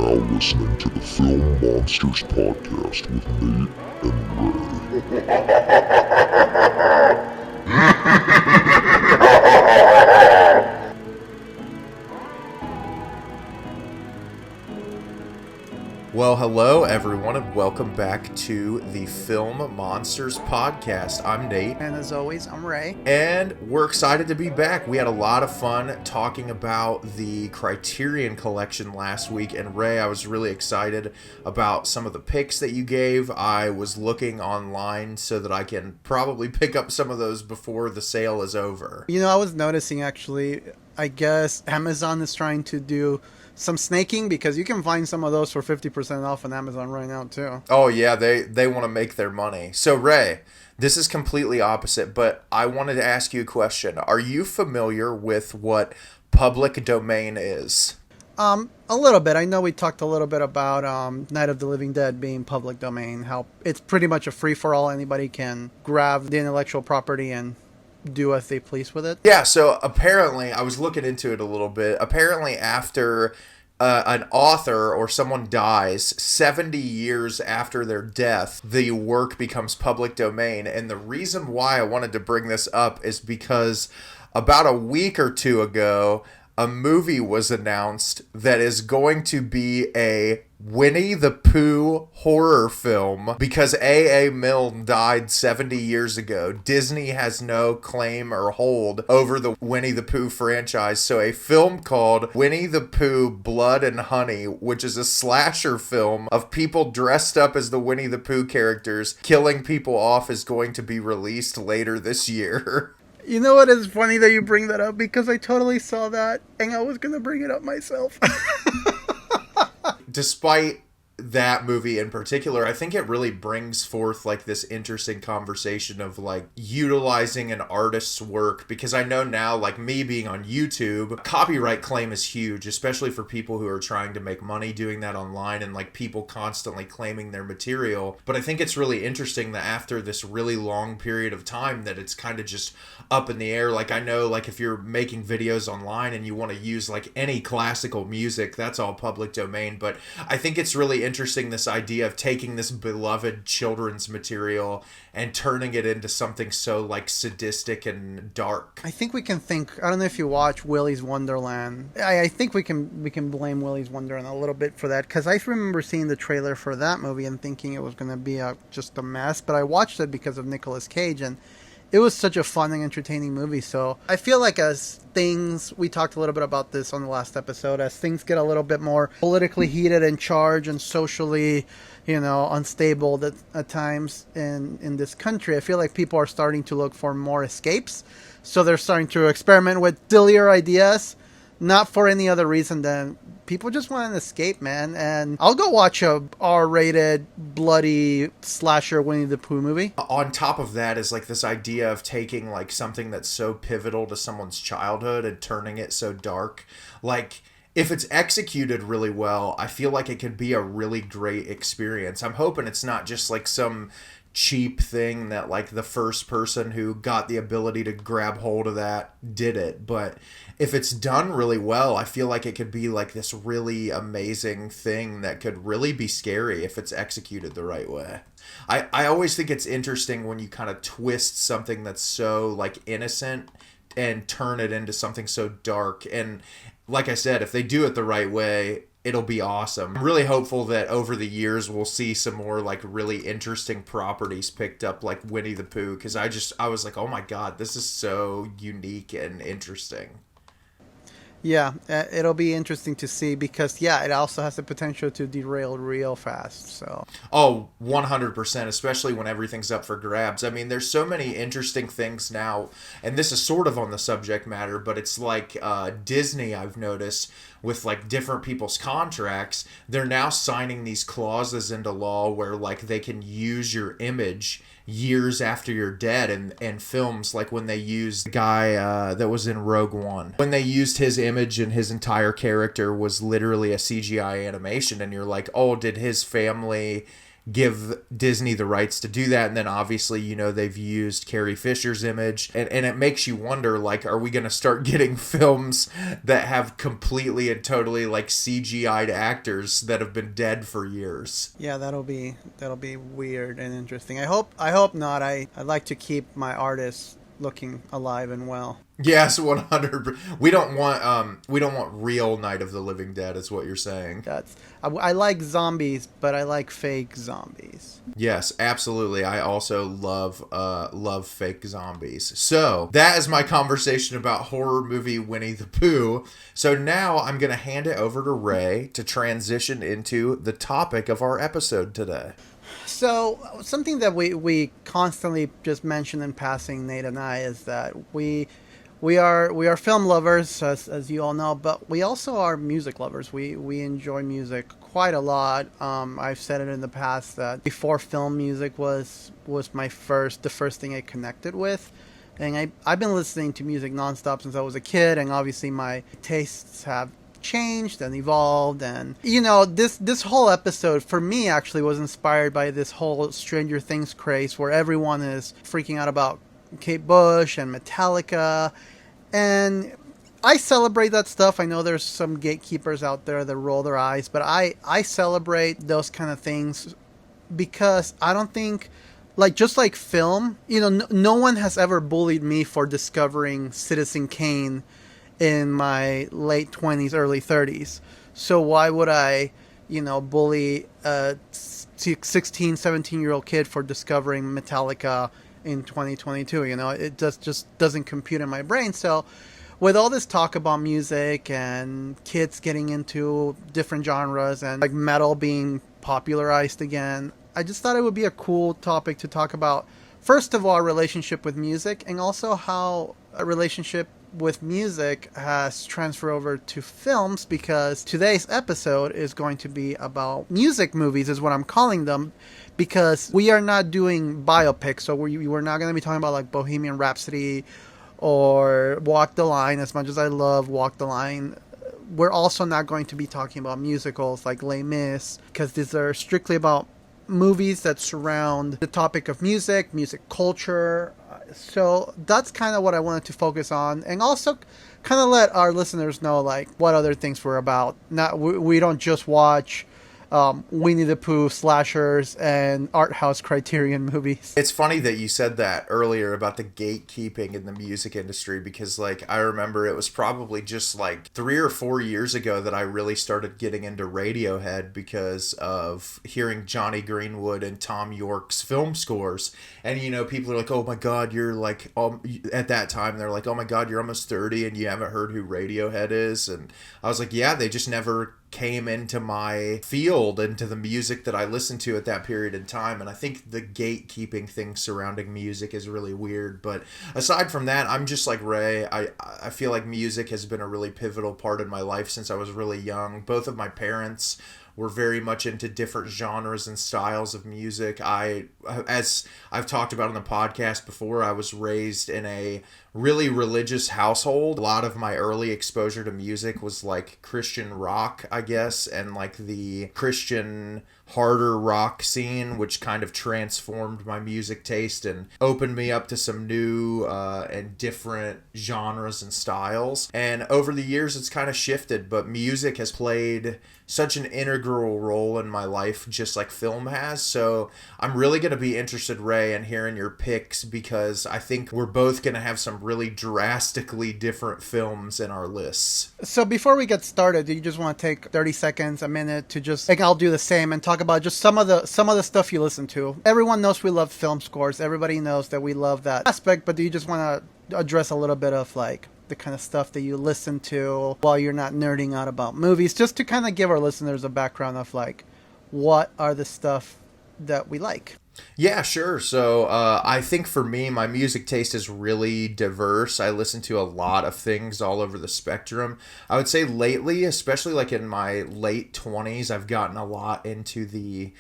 now listening to the Film Monsters podcast with Nate and Ray. Well, hello everyone, and welcome back to the Film Monsters podcast. I'm Nate. And as always, I'm Ray. And we're excited to be back. We had a lot of fun talking about the Criterion Collection last week. And Ray, I was really excited about some of the picks that you gave. I was looking online so that I can probably pick up some of those before the sale is over. You know, I was noticing actually, I guess Amazon is trying to do some snaking because you can find some of those for 50% off on Amazon right now too. Oh yeah, they want to make their money. So Ray, this is completely opposite, but I wanted to ask you a question. Are you familiar with what public domain is? A little bit. I know we talked a little bit about Night of the Living Dead being public domain, how it's pretty much a free-for-all. Anybody can grab the intellectual property and do as they please with it. Yeah, so apparently, I was looking into it a little bit. Apparently, after an author or someone dies, 70 years after their death, the work becomes public domain. And the reason why I wanted to bring this up is because about a week or two ago, a movie was announced that is going to be a Winnie the Pooh horror film because A.A. Milne died 70 years ago. Disney has no claim or hold over the Winnie the Pooh franchise. So a film called Winnie the Pooh Blood and Honey, which is a slasher film of people dressed up as the Winnie the Pooh characters killing people off, is going to be released later this year. You know what is funny that you bring that up, because I totally saw that and I was going to bring it up myself. Despite that movie in particular, I think it really brings forth like this interesting conversation of like utilizing an artist's work, because I know now, like me being on YouTube, copyright claim is huge, especially for people who are trying to make money doing that online and like people constantly claiming their material. But I think it's really interesting that after this really long period of time that it's kind of just up in the air. Like I know like if you're making videos online and you want to use like any classical music, that's all public domain. But I think it's really interesting, this idea of taking this beloved children's material and turning it into something so like sadistic and dark. I think we can think, I don't know if you watch Willy's Wonderland. I think we can blame Willy's Wonderland a little bit for that, because I remember seeing the trailer for that movie and thinking it was going to be just a mess, but I watched it because of Nicolas Cage, and it was such a fun and entertaining movie. So I feel like as things, we talked a little bit about this on the last episode, as things get a little bit more politically heated and charged and socially, unstable at times in this country, I feel like people are starting to look for more escapes. So they're starting to experiment with sillier ideas, not for any other reason than people just want an escape, man. And I'll go watch a R-rated, bloody slasher Winnie the Pooh movie. On top of that is like this idea of taking like something that's so pivotal to someone's childhood and turning it so dark. Like, if it's executed really well, I feel like it could be a really great experience. I'm hoping it's not just like some cheap thing that like the first person who got the ability to grab hold of that did it. But if it's done really well, I feel like it could be like this really amazing thing that could really be scary if it's executed the right way. I always think it's interesting when you kind of twist something that's so like innocent and turn it into something so dark. And like I said, if they do it the right way, it'll be awesome. I'm really hopeful that over the years we'll see some more like really interesting properties picked up, like Winnie the Pooh, because I was like, oh my god, this is so unique and interesting. Yeah, it'll be interesting to see, because it also has the potential to derail real fast. So. Oh, 100%, especially when everything's up for grabs. I mean, there's so many interesting things now, and this is sort of on the subject matter, but it's like Disney, I've noticed, with like different people's contracts, they're now signing these clauses into law where like they can use your image years after you're dead, and films like when they used the guy that was in Rogue One, when they used his image and his entire character was literally a CGI animation, and you're like, oh, did his family give Disney the rights to do that. And then obviously, they've used Carrie Fisher's image, and it makes you wonder, like, are we going to start getting films that have completely and totally like CGI'd actors that have been dead for years? Yeah, that'll be weird and interesting. I hope not. I'd like to keep my artists looking alive and well. Yes, 100. We don't want real Night of the Living Dead, is what you're saying. I like zombies, but I like fake zombies. Yes, absolutely. I also love fake zombies. So that is my conversation about horror movie Winnie the Pooh. So now I'm going to hand it over to Ray to transition into the topic of our episode today. So something that we constantly just mention in passing, Nate and I, is that we are film lovers, as you all know, but we also are music lovers. We enjoy music quite a lot. I've said it in the past that before film, music was the first thing I connected with. And I've been listening to music nonstop since I was a kid, and obviously my tastes have changed and evolved. And this whole episode for me actually was inspired by this whole Stranger Things craze where everyone is freaking out about Kate Bush and Metallica, and I celebrate that stuff. I know there's some gatekeepers out there that roll their eyes, but I celebrate those kind of things because I don't think, just like film, no one has ever bullied me for discovering Citizen Kane in my late 20s, early 30s. So why would I, bully a 16, 17-year-old kid for discovering Metallica in 2022? It just doesn't compute in my brain. So with all this talk about music and kids getting into different genres and like metal being popularized again, I just thought it would be a cool topic to talk about. First of all, our relationship with music, and also how a relationship with music has transferred over to films, because today's episode is going to be about music movies, is what I'm calling them, because we are not doing biopics. So we're not going to be talking about like Bohemian Rhapsody or Walk the Line. As much as I love Walk the Line, we're also not going to be talking about musicals like Les Mis, because these are strictly about movies that surround the topic of music culture. So that's kind of what I wanted to focus on, and also kind of let our listeners know like what other things we're about. We don't just watch Winnie the Pooh slashers and art house Criterion movies. It's funny that you said that earlier about the gatekeeping in the music industry, because like I remember it was probably just like 3 or 4 years ago that I really started getting into Radiohead because of hearing Johnny Greenwood and Tom York's film scores. And people are like, oh my god, you're like, at that time they're like, oh my god, you're almost 30 and you haven't heard who Radiohead is. And I was like, yeah, they just never came into my field, into the music that I listened to at that period in time. And I think the gatekeeping thing surrounding music is really weird. But aside from that, I'm just like Ray. I feel like music has been a really pivotal part in my life since I was really young. Both of my parents were very much into different genres and styles of music. As I've talked about on the podcast before, I was raised in a really religious household. A lot of my early exposure to music was like Christian rock, I guess, and like the Christian harder rock scene, which kind of transformed my music taste and opened me up to some new and different genres and styles. And over the years, it's kind of shifted, but music has played such an integral role in my life, just like film has. So I'm really going to be interested, Ray, in hearing your picks, because I think we're both going to have some really drastically different films in our lists. So before we get started, do you just want to take 30 seconds, a minute to just, like, I'll do the same and talk about just some of the stuff you listen to. Everyone knows we love film scores. Everybody knows that we love that aspect, but do you just want to address a little bit of like the kind of stuff that you listen to while you're not nerding out about movies, just to kind of give our listeners a background of like what are the stuff that we like? Yeah, sure. So I think for me, my music taste is really diverse. I listen to a lot of things all over the spectrum. I would say lately, especially like in my late 20s, I've gotten a lot into the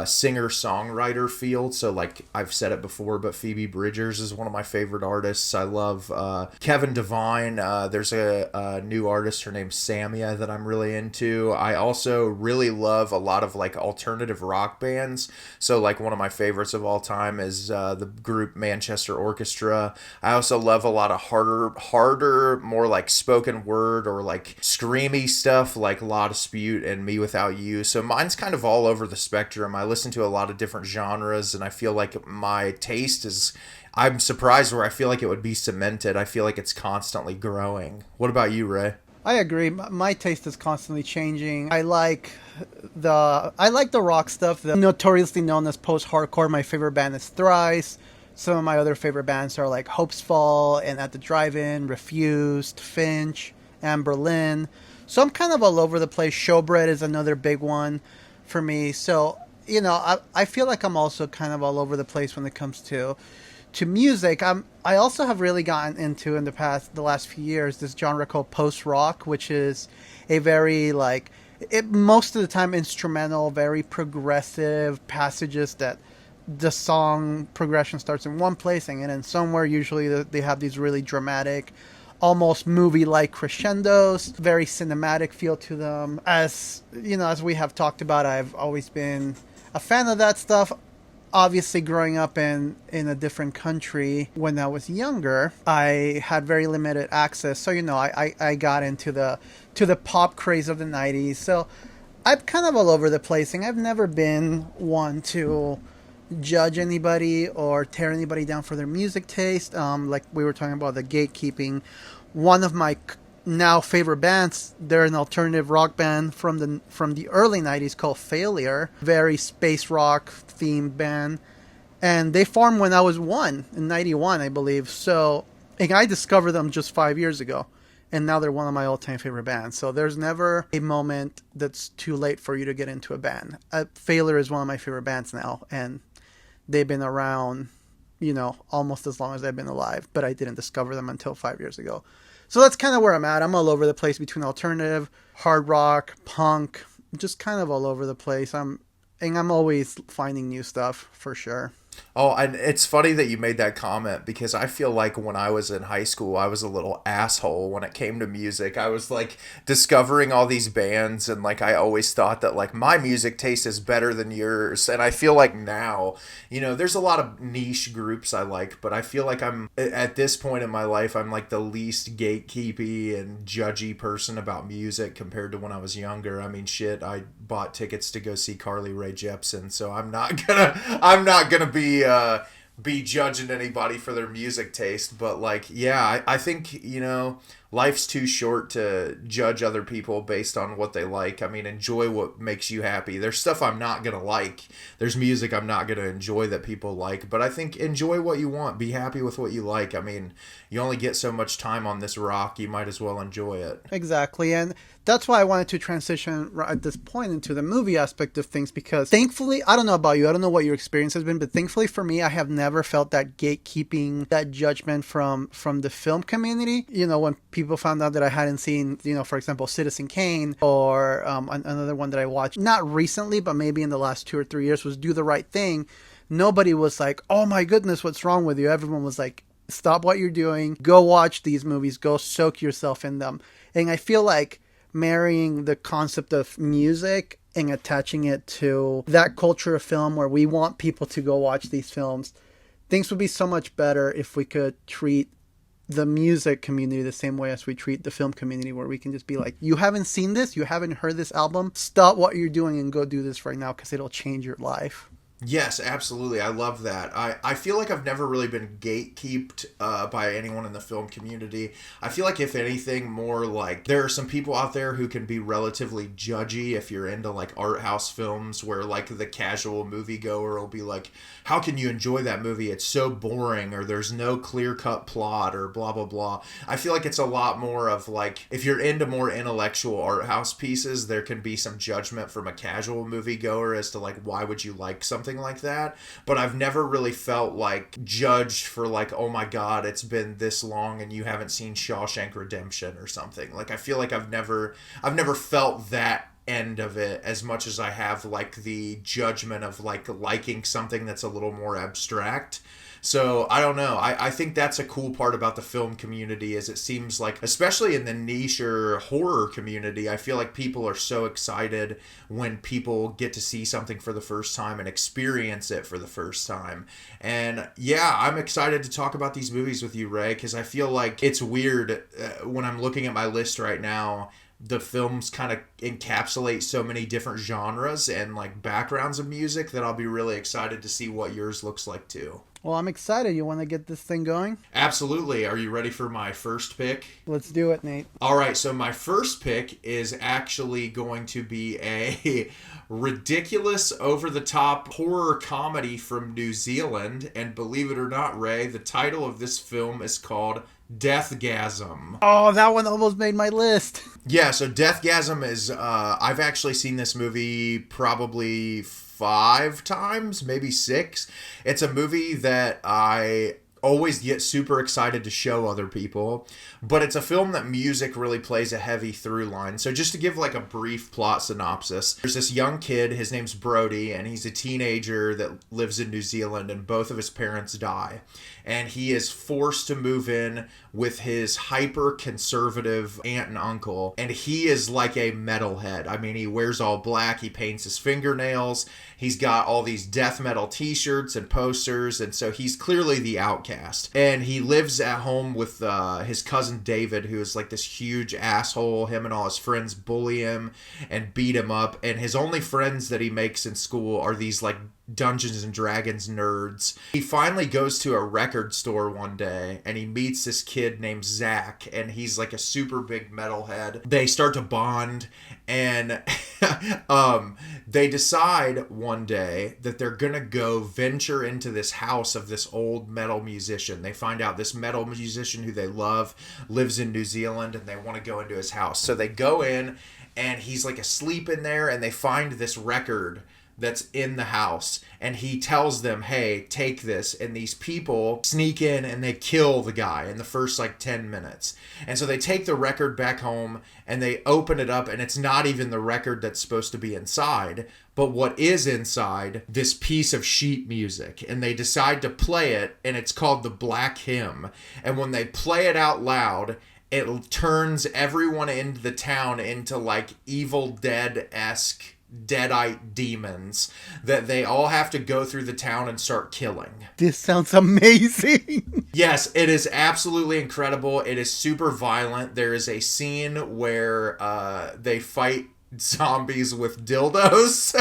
singer-songwriter field. So like I've said it before, but Phoebe Bridgers is one of my favorite artists. I love Kevin Devine. There's a new artist, her name's Samia, that I'm really into. I also really love a lot of like alternative rock bands. So like one of my favorites of all time is the group Manchester Orchestra. I also love a lot of harder, more like spoken word or like screamy stuff like La Dispute and Me Without You. So mine's kind of all over the spectrum. I listen to a lot of different genres, and I feel like my taste is, I'm surprised where I feel like it would be cemented. I feel like it's constantly growing. What about you, Ray? I agree. My taste is constantly changing. I like the rock stuff, the notoriously known as post-hardcore. My favorite band is Thrice. Some of my other favorite bands are like Hope's Fall and At the Drive-In, Refused, Finch, and Berlin. So I'm kind of all over the place. Showbread is another big one for me. So, you know, I feel like I'm also kind of all over the place when it comes to music. I also have really gotten into in the last few years this genre called post rock, which is a very like most of the time instrumental, very progressive passages that the song progression starts in one place and then somewhere. Usually they have these really dramatic, almost movie-like crescendos, very cinematic feel to them. As you know, as we have talked about, I've always been a fan of that stuff. Obviously, growing up in a different country when I was younger, I had very limited access. So, you know, I got into the pop craze of the 90s. So I'm kind of all over the place, and I've never been one to judge anybody or tear anybody down for their music taste. Like we were talking about the gatekeeping. One of my now favorite bands, they're an alternative rock band from the early 90s called Failure. Very space rock themed band. And they formed when I was in 91, I believe. So and I discovered them just 5 years ago. And now they're one of my all-time favorite bands. So there's never a moment that's too late for you to get into a band. Failure is one of my favorite bands now. And they've been around, you know, almost as long as I've been alive. But I didn't discover them until 5 years ago. So that's kind of where I'm at. I'm all over the place between alternative, hard rock, punk, just kind of all over the place. I'm always finding new stuff for sure. Oh, and it's funny that you made that comment because I feel like when I was in high school, I was a little asshole when it came to music. I was like discovering all these bands, and like I always thought that like my music taste is better than yours. And I feel like now, you know, there's a lot of niche groups I like, but I feel like I'm at this point in my life, I'm like the least gatekeepy and judgy person about music compared to when I was younger. I mean, shit, I bought tickets to go see Carly Rae Jepsen, so I'm not gonna be judging anybody for their music taste. But like, yeah, I think, you know, life's too short to judge other people based on what they like. I mean, enjoy what makes you happy. There's stuff I'm not gonna like. There's music I'm not gonna enjoy that people like. But I think enjoy what you want. Be happy with what you like. I mean, you only get so much time on this rock. You might as well enjoy it. Exactly. And that's why I wanted to transition at this point into the movie aspect of things, because thankfully, I don't know about you, I don't know what your experience has been, but thankfully for me, I have never felt that gatekeeping, that judgment from the film community. You know, when people found out that I hadn't seen, you know, for example, Citizen Kane, or another one that I watched, not recently, but maybe in the last 2 or 3 years, was Do the Right Thing. Nobody was like, oh my goodness, what's wrong with you? Everyone was like, stop what you're doing, go watch these movies, go soak yourself in them. And I feel like marrying the concept of music and attaching it to that culture of film where we want people to go watch these films, things would be so much better if we could treat the music community the same way as we treat the film community, where we can just be like, you haven't seen this, you haven't heard this album, stop what you're doing and go do this right now because it'll change your life. Yes, absolutely. I love that. I feel like I've never really been gatekeeped by anyone in the film community. I feel like, if anything, more like there are some people out there who can be relatively judgy if you're into like art house films, where like the casual moviegoer will be like, how can you enjoy that movie? It's so boring, or there's no clear-cut plot, or blah, blah, blah. I feel like it's a lot more of like, if you're into more intellectual art house pieces, there can be some judgment from a casual moviegoer as to like, why would you like something like that. But I've never really felt like judged for like, oh my god, it's been this long and you haven't seen Shawshank Redemption or something. Like, I feel like I've never felt that end of it as much as I have like the judgment of like liking something that's a little more abstract. So I don't know. I think that's a cool part about the film community is it seems like, especially in the niche or horror community, I feel like people are so excited when people get to see something for the first time and experience it for the first time. And yeah, I'm excited to talk about these movies with you, Ray, because I feel like it's weird when I'm looking at my list right now. The films kind of encapsulate so many different genres and like backgrounds of music that I'll be really excited to see what yours looks like too. Well, I'm excited. You want to get this thing going? Absolutely. Are you ready for my first pick? Let's do it, Nate. All right. So my first pick is actually going to be a ridiculous, over-the-top horror comedy from New Zealand. And believe it or not, Ray, the title of this film is called Deathgasm. Oh, that one almost made my list. Yeah, so Deathgasm is, I've actually seen this movie probably 5 times, maybe 6. It's a movie that I always get super excited to show other people, but it's a film that music really plays a heavy through line. So just to give like a brief plot synopsis, there's this young kid, his name's Brody, and he's a teenager that lives in New Zealand, and both of his parents die. And he is forced to move in with his hyper-conservative aunt and uncle. And he is like a metalhead. I mean, he wears all black. He paints his fingernails. He's got all these death metal t-shirts and posters. And so he's clearly the outcast. And he lives at home with his cousin David, who is like this huge asshole. Him and all his friends bully him and beat him up. And his only friends that he makes in school are these like Dungeons and Dragons nerds. He finally goes to a record store one day and he meets this kid named Zach, and he's like a super big metalhead. They start to bond, and they decide one day that they're gonna go venture into this house of this old metal musician. They find out this metal musician who they love lives in New Zealand, and they want to go into his house. So they go in, and he's like asleep in there, and they find this record that's in the house, and he tells them, hey, take this, and these people sneak in and they kill the guy in the first like 10 minutes. And so they take the record back home and they open it up, and it's not even the record that's supposed to be inside, but what is inside, this piece of sheet music. And they decide to play it, and it's called the Black Hymn. And when they play it out loud, it turns everyone in the town into like Evil Dead-esque deadite demons that they all have to go through the town and start killing. This sounds amazing. Yes, it is absolutely incredible. It is super violent. There is a scene where they fight zombies with dildos.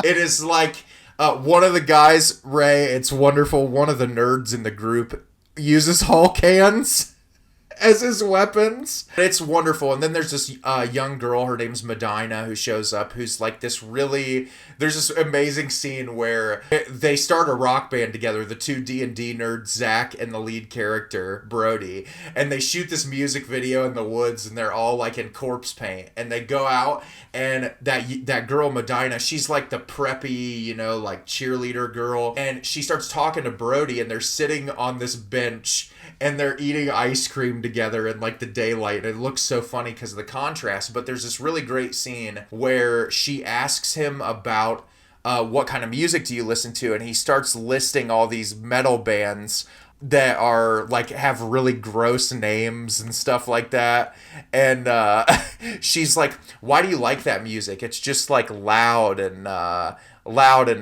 It is like one of the guys, Ray, it's wonderful, one of the nerds in the group uses Hulk hands as his weapons. It's wonderful. And then there's this young girl, her name's Medina, who shows up, who's like this really, there's this amazing scene where they start a rock band together, the two D&D nerds, Zach and the lead character, Brody, and they shoot this music video in the woods, and they're all like in corpse paint, and they go out, and that girl, Medina, she's like the preppy, you know, like cheerleader girl, and she starts talking to Brody, and they're sitting on this bench, and they're eating ice cream together in like the daylight. It looks so funny because of the contrast, but there's this really great scene where she asks him about what kind of music do you listen to, and he starts listing all these metal bands that are like have really gross names and stuff like that, and she's like, why do you like that music? It's just like loud and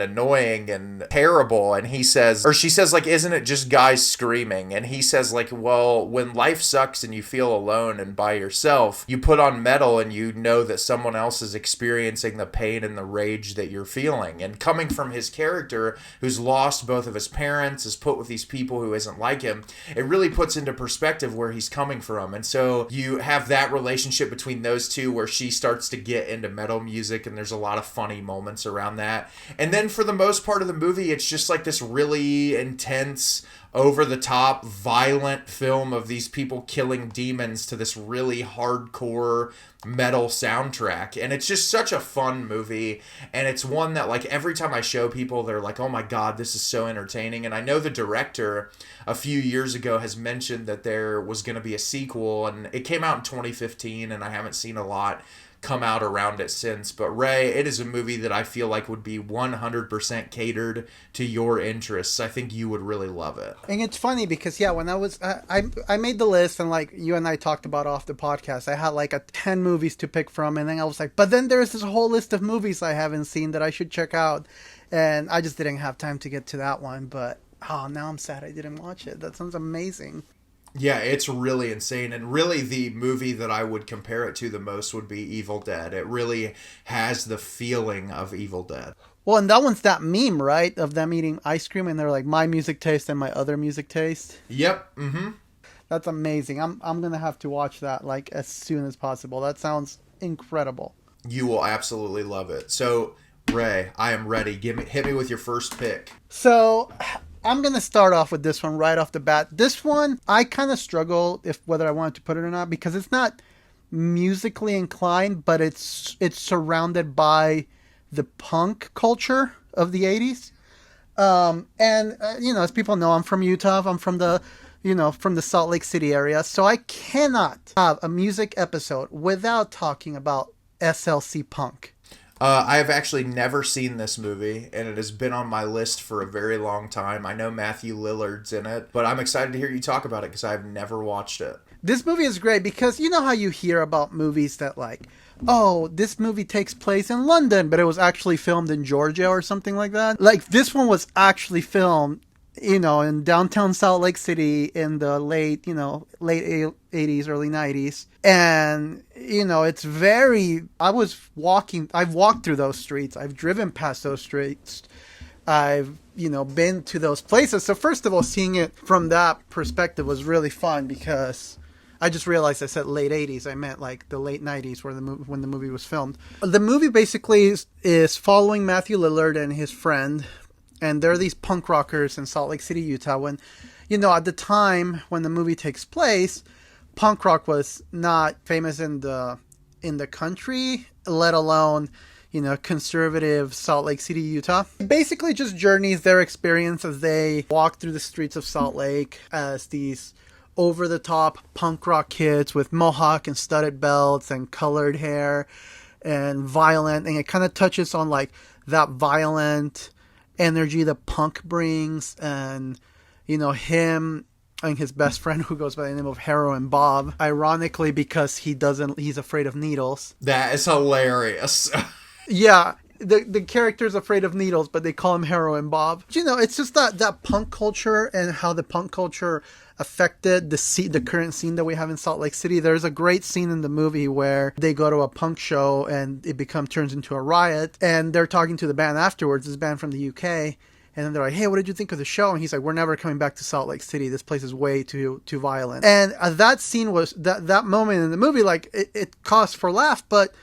annoying and terrible. And he says, or she says, like, isn't it just guys screaming? And he says, like, well, when life sucks and you feel alone and by yourself, you put on metal and you know that someone else is experiencing the pain and the rage that you're feeling. And coming from his character, who's lost both of his parents, is put with these people who isn't like him, it really puts into perspective where he's coming from. And so you have that relationship between those two where she starts to get into metal music, and there's a lot of funny moments around that. And then for the most part of the movie, it's just like this really intense, over-the-top, violent film of these people killing demons to this really hardcore metal soundtrack. And it's just such a fun movie. And it's one that, like, every time I show people, they're like, oh my God, this is so entertaining. And I know the director a few years ago has mentioned that there was going to be a sequel, and it came out in 2015, and I haven't seen a lot come out around it since. But Ray, it is a movie that I feel like would be 100% catered to your interests. I think you would really love it. And it's funny because, yeah, when I made the list, and like you and I talked about off the podcast, I had like 10 movies to pick from, and then I was like, but then there's this whole list of movies I haven't seen that I should check out, and I just didn't have time to get to that one. But now I'm sad I didn't watch it. That sounds amazing. Yeah, it's really insane. And really the movie that I would compare it to the most would be Evil Dead. It really has the feeling of Evil Dead. Well, and that one's that meme, right? Of them eating ice cream and they're like, my music taste and my other music taste. Yep. Mm-hmm. That's amazing. I'm going to have to watch that like as soon as possible. That sounds incredible. You will absolutely love it. So, Ray, I am ready. Hit me with your first pick. So I'm going to start off with this one right off the bat. This one, I kind of struggle whether I wanted to put it or not, because it's not musically inclined, but it's surrounded by the punk culture of the 80s. As people know, I'm from Utah. I'm from the Salt Lake City area. So I cannot have a music episode without talking about SLC Punk. I have actually never seen this movie, and it has been on my list for a very long time. I know Matthew Lillard's in it, but I'm excited to hear you talk about it because I've never watched it. This movie is great because you know how you hear about movies that like, oh, this movie takes place in London, but it was actually filmed in Georgia or something like that. Like, this one was actually filmed, in downtown Salt Lake City in the late 80s, early 90s. And, I've walked through those streets. I've driven past those streets. I've, been to those places. So first of all, seeing it from that perspective was really fun because I just realized I said late 80s. I meant like the late 90s when the movie was filmed. The movie basically is following Matthew Lillard and his friend. And they're these punk rockers in Salt Lake City, Utah. When, at the time when the movie takes place, punk rock was not famous in the country, let alone, conservative Salt Lake City, Utah. Basically just journeys their experience as they walk through the streets of Salt Lake as these over-the-top punk rock kids with mohawk and studded belts and colored hair and violent. And it kind of touches on like that violent energy that punk brings, and him and his best friend who goes by the name of Heroin Bob, ironically because he's afraid of needles. That is hilarious. Yeah, the character's afraid of needles, but they call him Heroin Bob. It's just that punk culture and how the punk culture affected the current scene that we have in Salt Lake City. There's a great scene in the movie where they go to a punk show and it turns into a riot, and they're talking to the band afterwards, this band from the UK, and then they're like, hey, what did you think of the show? And he's like, we're never coming back to Salt Lake City. This place is way too violent. And that scene was, that moment in the movie, like, it caused for laugh, but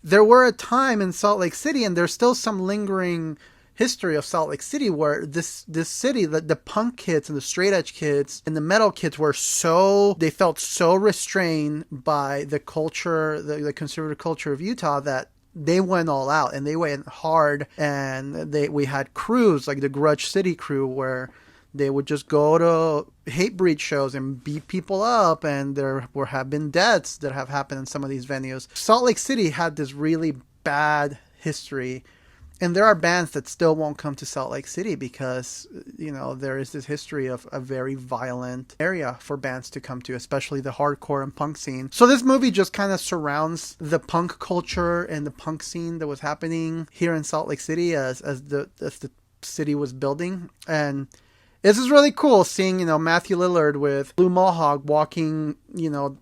there were a time in Salt Lake City, and there's still some lingering history of Salt Lake City where this city, the punk kids and the straight edge kids and the metal kids they felt so restrained by the culture, the conservative culture of Utah, that they went all out and they went hard. And we had crews like the Grudge City crew where they would just go to Hatebreed shows and beat people up, and there have been deaths that have happened in some of these venues. Salt Lake City had this really bad history. And there are bands that still won't come to Salt Lake City because, there is this history of a very violent area for bands to come to, especially the hardcore and punk scene. So this movie just kind of surrounds the punk culture and the punk scene that was happening here in Salt Lake City as the city was building. And this is really cool seeing, Matthew Lillard with Blue Mohawk walking,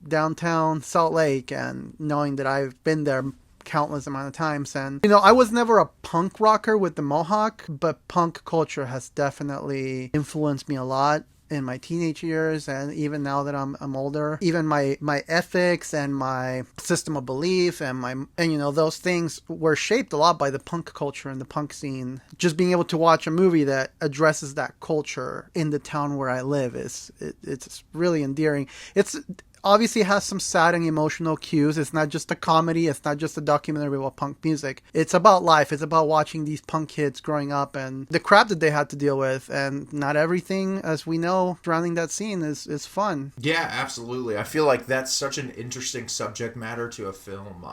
downtown Salt Lake, and knowing that I've been there countless amount of times. And I was never a punk rocker with the mohawk, but punk culture has definitely influenced me a lot in my teenage years, and even now that I'm older. Even my ethics and my system of belief and those things were shaped a lot by the punk culture and the punk scene. Just being able to watch a movie that addresses that culture in the town where I live it's really endearing. It's obviously has some sad and emotional cues. It's not just a comedy. It's not just a documentary about punk music. It's about life. It's about watching these punk kids growing up and the crap that they had to deal with. And not everything, as we know, surrounding that scene is fun. Yeah, absolutely. I feel like that's such an interesting subject matter to a film.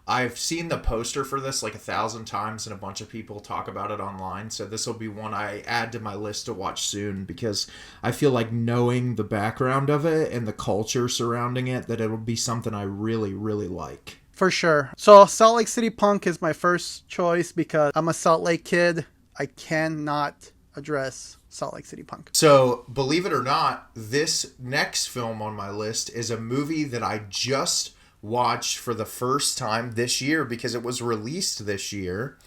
I've seen the poster for this like 1,000 times, and a bunch of people talk about it online. So this will be one I add to my list to watch soon, because I feel like knowing the background of it and the culture surrounding it, that it'll be something I really, really like. For sure. So Salt Lake City Punk is my first choice because I'm a Salt Lake kid. I cannot address Salt Lake City Punk. So, believe it or not, this next film on my list is a movie that I just watched for the first time this year because it was released this year.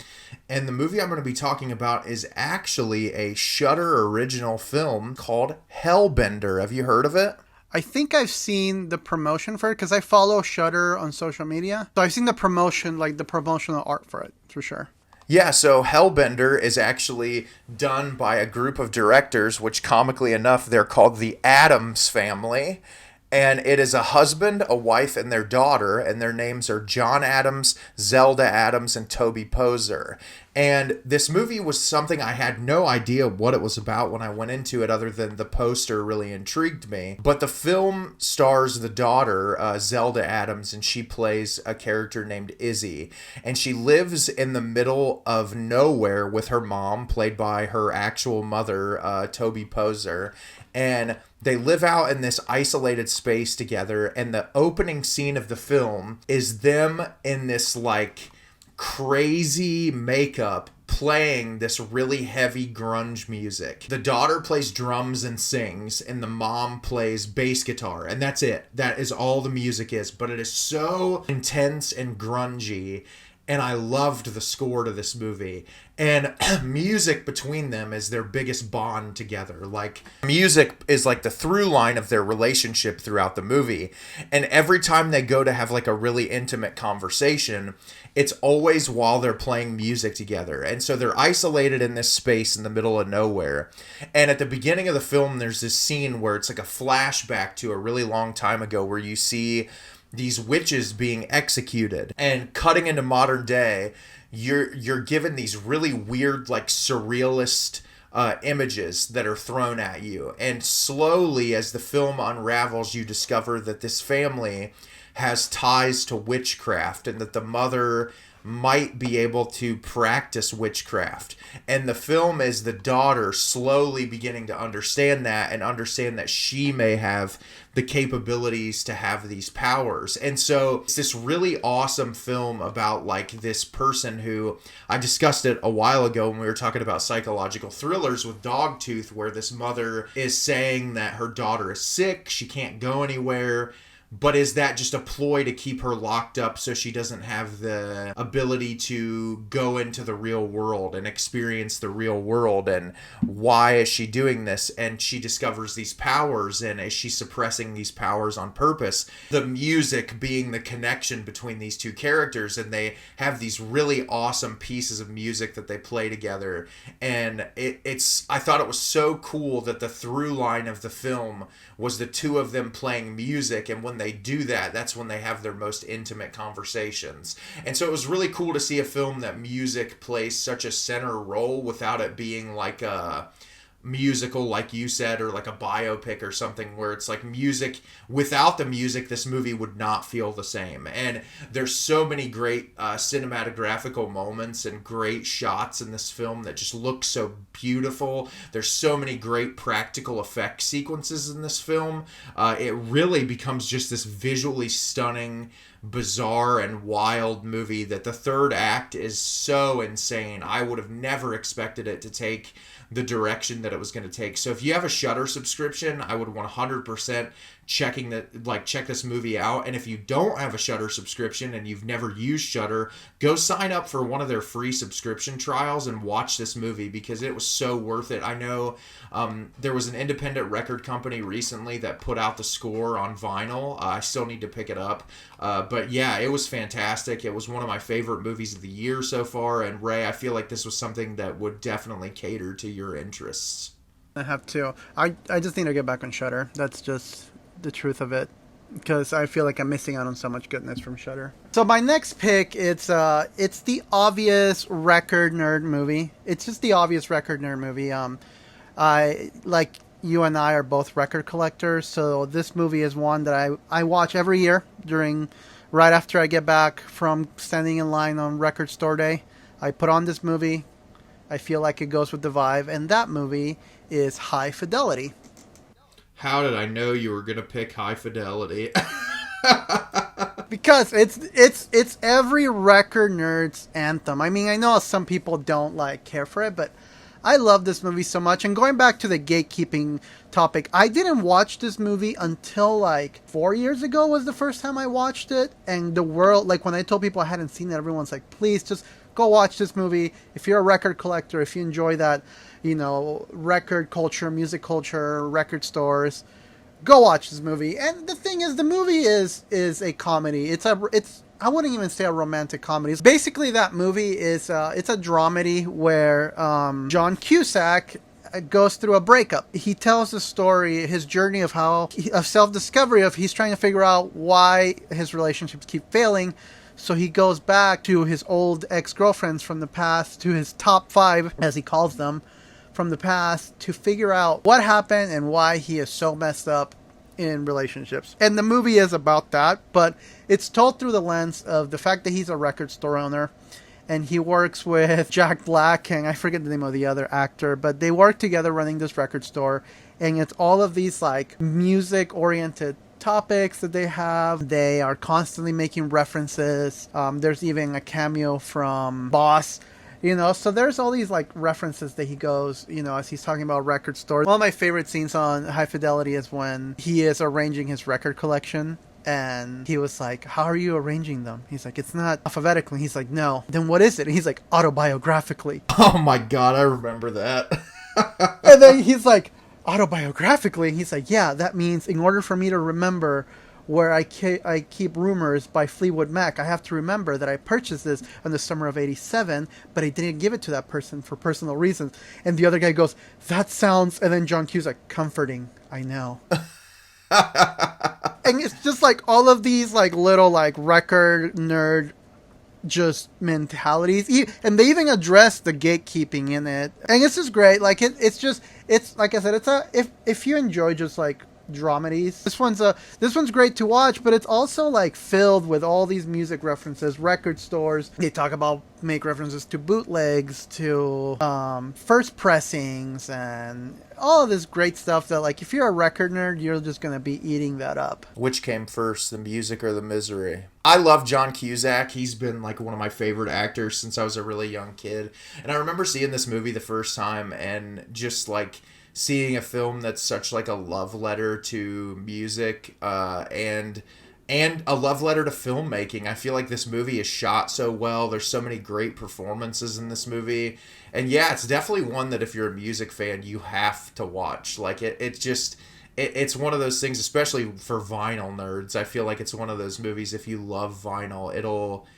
And the movie I'm going to be talking about is actually a Shudder original film called Hellbender. Have you heard of it? I think I've seen the promotion for it because I follow Shudder on social media. So I've seen the promotion, like the promotional art for it, for sure. Yeah, so Hellbender is actually done by a group of directors, which comically enough, they're called the Addams Family. And it is a husband, a wife, and their daughter, and their names are John Adams, Zelda Adams, and Toby Poser. And this movie was something I had no idea what it was about when I went into it, other than the poster really intrigued me. But the film stars the daughter, Zelda Adams, and she plays a character named Izzy. And she lives in the middle of nowhere with her mom, played by her actual mother, Toby Poser. And they live out in this isolated space together, and the opening scene of the film is them in this like crazy makeup playing this really heavy grunge music. The daughter plays drums and sings, and the mom plays bass guitar, and that's it. That is all the music is, but it is so intense and grungy. And I loved the score to this movie. And music between them is their biggest bond together. Like, music is like the through line of their relationship throughout the movie. And every time they go to have like a really intimate conversation, it's always while they're playing music together. And so they're isolated in this space in the middle of nowhere. And at the beginning of the film, there's this scene where it's like a flashback to a really long time ago, where you see these witches being executed. And cutting into modern day, you're given these really weird, like surrealist images that are thrown at you. And slowly, as the film unravels, you discover that this family has ties to witchcraft, and that the mother might be able to practice witchcraft. And the film is the daughter slowly beginning to understand that, and understand that she may have the capabilities to have these powers. And so it's this really awesome film about like this person who, I discussed it a while ago when we were talking about psychological thrillers with Dogtooth, where this mother is saying that her daughter is sick, she can't go anywhere. But is that just a ploy to keep her locked up so she doesn't have the ability to go into the real world and experience the real world? And why is she doing this? And she discovers these powers, and is she suppressing these powers on purpose? The music being the connection between these two characters, and they have these really awesome pieces of music that they play together. And I thought it was so cool that the through line of the film was the two of them playing music, and when they do that, that's when they have their most intimate conversations. And so it was really cool to see a film that music plays such a center role without it being like a musical, like you said, or like a biopic or something, where it's like music. Without the music, this movie would not feel the same. And there's so many great cinematographical moments and great shots in this film that just look so beautiful. There's so many great practical effect sequences in this film. It really becomes just this visually stunning, bizarre, and wild movie that the third act is so insane. I would have never expected it to take the direction that it was going to take. So if you have a Shudder subscription, I would 100% check this movie out. And if you don't have a Shudder subscription and you've never used Shudder, go sign up for one of their free subscription trials and watch this movie, because it was so worth it. I know there was an independent record company recently that put out the score on vinyl. I still need to pick it up. But yeah, it was fantastic. It was one of my favorite movies of the year so far. And Ray, I feel like this was something that would definitely cater to your interests. I have to. I just need to get back on Shudder. That's just the truth of it. because I feel like I'm missing out on so much goodness from Shudder. So my next pick, it's the obvious record nerd movie. It's just the obvious record nerd movie. I like you and I are both record collectors, so this movie is one that I watch every year right after I get back from standing in line on record store day. I put on this movie. I feel like it goes with the vibe, and that movie is High Fidelity. How did I know you were gonna pick High Fidelity? Because it's every record nerd's anthem. I mean, I know some people don't care for it, but I love this movie so much. And going back to the gatekeeping topic, I didn't watch this movie until 4 years ago was the first time I watched it. And the world, when I told people I hadn't seen it, everyone's like, please just go watch this movie. If you're a record collector, if you enjoy that, record culture, music culture, record stores, go watch this movie. And the thing is, the movie is a comedy. It's I wouldn't even say a romantic comedy. It's basically, that movie is it's a dramedy where John Cusack goes through a breakup. He tells the story, his journey of self-discovery of he's trying to figure out why his relationships keep failing. So he goes back to his old ex-girlfriends from the past, to his top 5, as he calls them, from the past, to figure out what happened and why he is so messed up in relationships. And the movie is about that, but it's told through the lens of the fact that he's a record store owner, and he works with Jack Black, and I forget the name of the other actor, but they work together running this record store, and it's all of these music-oriented topics that they have. They are constantly making references. There's even a cameo from Boss. So there's all these references that he goes, as he's talking about record stores. One of my favorite scenes on High Fidelity is when he is arranging his record collection, and he was like, how are you arranging them? He's like, it's not alphabetically. He's like, no. Then what is it? And he's like, autobiographically. Oh my God, I remember that. And then he's like, autobiographically? And he's like, yeah, that means in order for me to remember where I keep Rumors by Fleetwood Mac, I have to remember that I purchased this in the summer of '87, but I didn't give it to that person for personal reasons. And the other guy goes, that sounds, and then John Cusack, comforting, I know. And it's just all of these little record nerd just mentalities, and they even address the gatekeeping in it, and it's just great. It's like I said, if you enjoy just dramedies, this one's great to watch, but it's also filled with all these music references, record stores. They make references to bootlegs, to first pressings, and all of this great stuff that if you're a record nerd, you're just gonna be eating that up. Which came first, the music or the misery? I love John Cusack. He's been one of my favorite actors since I was a really young kid, and I remember seeing this movie the first time and just seeing a film that's such a love letter to music and a love letter to filmmaking. I feel like this movie is shot so well. There's so many great performances in this movie. And yeah, it's definitely one that if you're a music fan, you have to watch. It's one of those things, especially for vinyl nerds. I feel like it's one of those movies, if you love vinyl,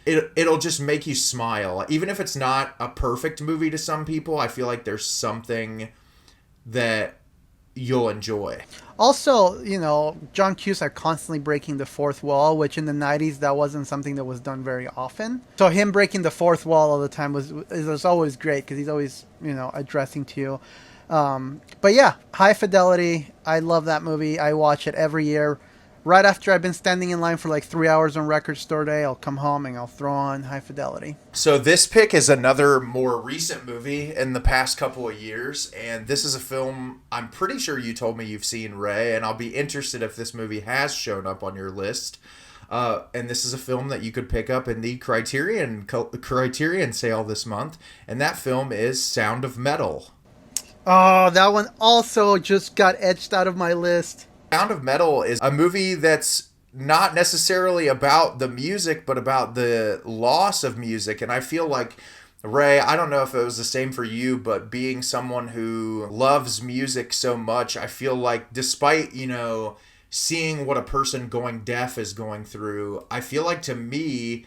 it'll just make you smile. Even if it's not a perfect movie to some people, I feel like there's something that you'll enjoy. Also, John Cusack constantly breaking the fourth wall, which in the 90s, that wasn't something that was done very often. So him breaking the fourth wall all the time was always great, because he's always, addressing to you. But yeah, High Fidelity, I love that movie. I watch it every year. Right after I've been standing in line for 3 hours on record store day, I'll come home and I'll throw on High Fidelity. So this pick is another more recent movie in the past couple of years, and this is a film I'm pretty sure you told me you've seen, Ray, and I'll be interested if this movie has shown up on your list. And this is a film that you could pick up in the Criterion sale this month, and that film is Sound of Metal. Oh, that one also just got etched out of my list. Sound of Metal is a movie that's not necessarily about the music, but about the loss of music. And I feel like, Ray, I don't know if it was the same for you, but being someone who loves music so much, I feel like despite, seeing what a person going deaf is going through, I feel like to me,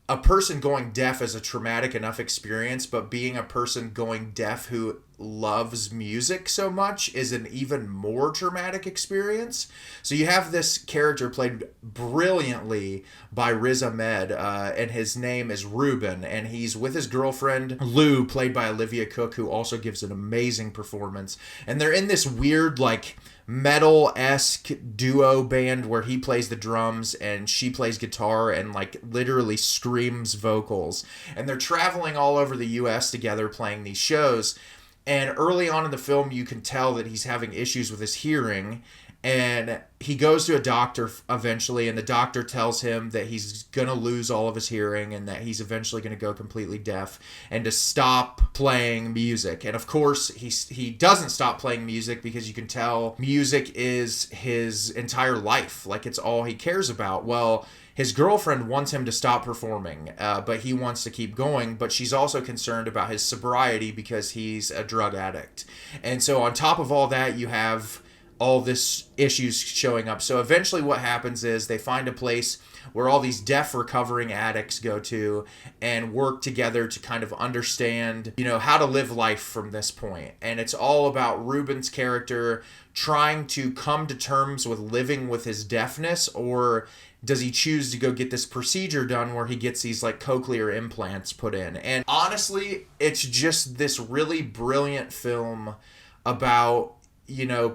a person going deaf is a traumatic enough experience, but being a person going deaf who loves music so much is an even more traumatic experience. So you have this character played brilliantly by Riz Ahmed, and his name is Ruben, and he's with his girlfriend Lou, played by Olivia Cook, who also gives an amazing performance. And they're in this weird, like, metal-esque duo band where he plays the drums and she plays guitar and like literally screams vocals, and they're traveling all over the US together playing these shows. And early on in the film you can tell that he's having issues with his hearing, and he goes to a doctor eventually, and the doctor tells him that he's going to lose all of his hearing and that he's eventually going to go completely deaf and to stop playing music. And of course, he doesn't stop playing music because you can tell music is his entire life. Like, it's all he cares about. Well, his girlfriend wants him to stop performing, but he wants to keep going. But she's also concerned about his sobriety because he's a drug addict. And so on top of all that, you have all this issues showing up. So eventually what happens is they find a place where all these deaf recovering addicts go to and work together to kind of understand, how to live life from this point. And it's all about Ruben's character trying to come to terms with living with his deafness, or does he choose to go get this procedure done where he gets these like cochlear implants put in. And honestly, it's just this really brilliant film about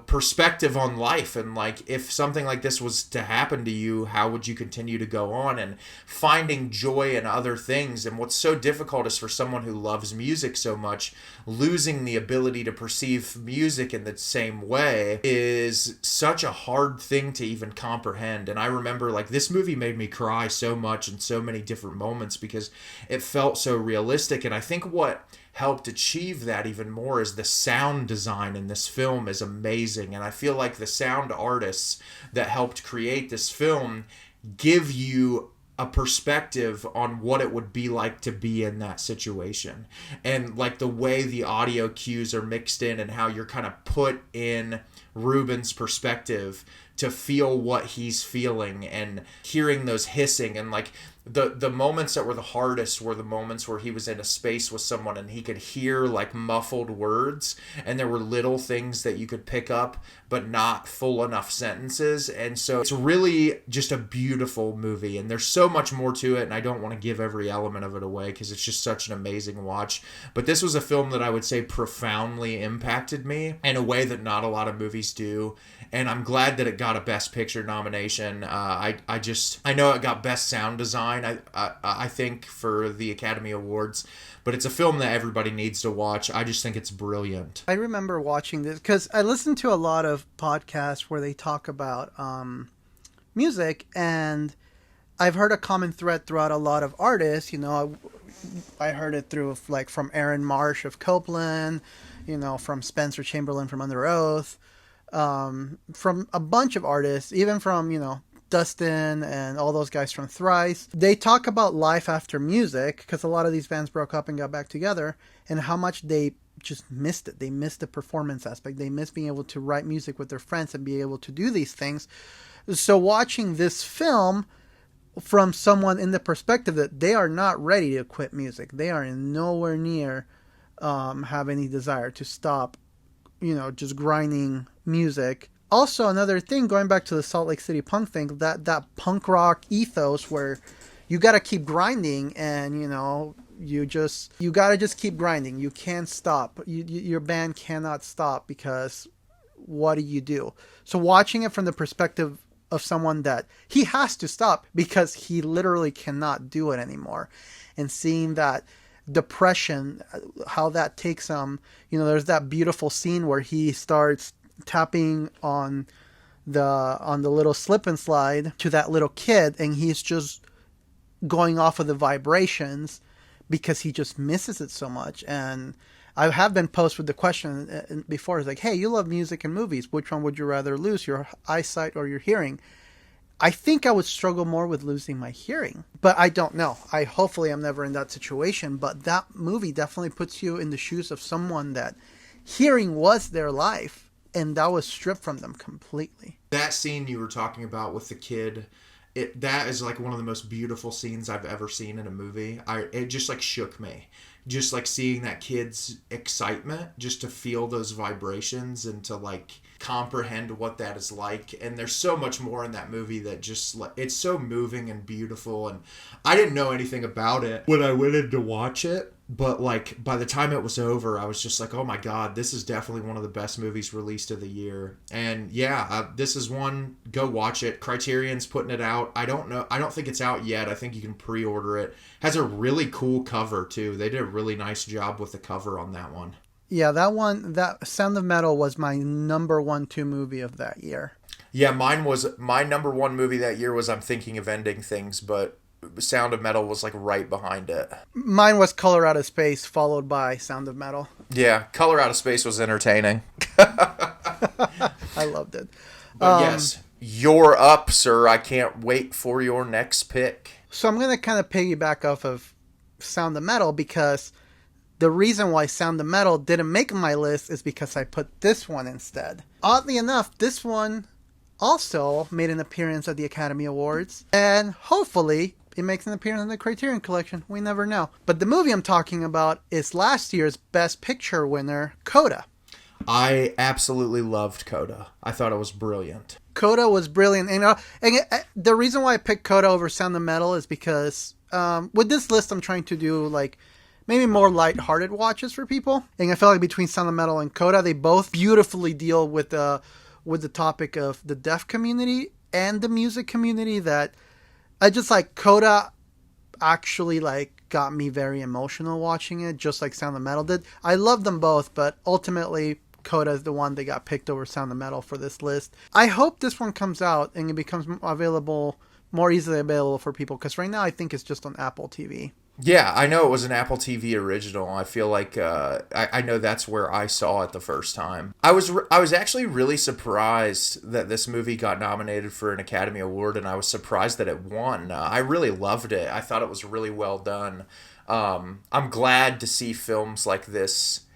perspective on life, and like, if something like this was to happen to you, how would you continue to go on, and finding joy in other things. And what's so difficult is for someone who loves music so much, losing the ability to perceive music in the same way is such a hard thing to even comprehend. And I remember, like, this movie made me cry so much in so many different moments because it felt so realistic. And I think what helped achieve that even more is the sound design in this film is amazing. And I feel like the sound artists that helped create this film give you a perspective on what it would be like to be in that situation. And like the way the audio cues are mixed in and how you're kind of put in Ruben's perspective to feel what he's feeling, and hearing those hissing, and like the moments that were the hardest were the moments where he was in a space with someone and he could hear like muffled words, and there were little things that you could pick up but not full enough sentences. And so it's really just a beautiful movie, and there's so much more to it, and I don't want to give every element of it away because it's just such an amazing watch. But this was a film that I would say profoundly impacted me in a way that not a lot of movies do, and I'm glad that it got a Best Picture nomination. I know it got Best Sound Design, I think, for the Academy Awards, but it's a film that everybody needs to watch. I just think it's brilliant. I remember watching this because I listen to a lot of podcasts where they talk about music, and I've heard a common thread throughout a lot of artists. I heard it through like from Aaron Marsh of Copeland, from Spencer Chamberlain from Under Oath, from a bunch of artists, even from, Dustin and all those guys from Thrice. They talk about life after music, because a lot of these bands broke up and got back together, and how much they just missed it. They missed the performance aspect. They missed being able to write music with their friends and be able to do these things. So watching this film from someone in the perspective that they are not ready to quit music, they are nowhere near have any desire to stop, just grinding music. Also, another thing, going back to the Salt Lake City punk thing, that punk rock ethos where you got to keep grinding, and, you got to just keep grinding. You can't stop. Your band cannot stop, because what do you do? So watching it from the perspective of someone that he has to stop because he literally cannot do it anymore, and seeing that depression, how that takes him, there's that beautiful scene where he starts tapping on the little slip and slide to that little kid, and he's just going off of the vibrations because he just misses it so much. And I have been posed with the question before, it's like, hey, you love music and movies, which one would you rather lose, your eyesight or your hearing? I think I would struggle more with losing my hearing, but I don't know. Hopefully I'm never in that situation, but that movie definitely puts you in the shoes of someone that hearing was their life, and that was stripped from them completely. That scene you were talking about with the kid that is like one of the most beautiful scenes I've ever seen in a movie. It just like shook me. Just like seeing that kid's excitement, just to feel those vibrations and to like comprehend what that is like. And there's so much more in that movie that just like, it's so moving and beautiful. And I didn't know anything about it when I went in to watch it, but like by the time it was over, I was just like, oh my God, this is definitely one of the best movies released of the year. And yeah, this is one, go watch it. Criterion's putting it out. I don't think it's out yet. I think you can pre-order it. Has a really cool cover too. They did a really nice job with the cover on that one. Yeah, that Sound of Metal was my number 1-2 movie of that year. Yeah, my number one movie that year was I'm Thinking of Ending Things, but Sound of Metal was like right behind it. Mine was Color Out of Space, followed by Sound of Metal. Yeah, Color Out of Space was entertaining. I loved it. But yes, you're up, sir. I can't wait for your next pick. So I'm going to kind of piggyback off of Sound of Metal, because the reason why Sound of Metal didn't make my list is because I put this one instead. Oddly enough, this one also made an appearance at the Academy Awards, and hopefully it makes an appearance in the Criterion Collection. We never know. But the movie I'm talking about is last year's Best Picture winner, Coda. I absolutely loved Coda. I thought it was brilliant. Coda was brilliant. And the reason why I picked Coda over Sound of Metal is because with this list I'm trying to do like maybe more light-hearted watches for people. And I felt like between Sound of Metal and Coda, they both beautifully deal with the topic of the deaf community and the music community. That I just like Coda actually like got me very emotional watching it, just like Sound of Metal did. I love them both, but ultimately Coda is the one that got picked over Sound of Metal for this list. I hope this one comes out and it becomes more easily available for people, because right now I think it's just on Apple TV. Yeah, I know it was an Apple TV original. I feel like I know that's where I saw it the first time. I was actually really surprised that this movie got nominated for an Academy Award, and I was surprised that it won. I really loved it. I thought it was really well done. I'm glad to see films like this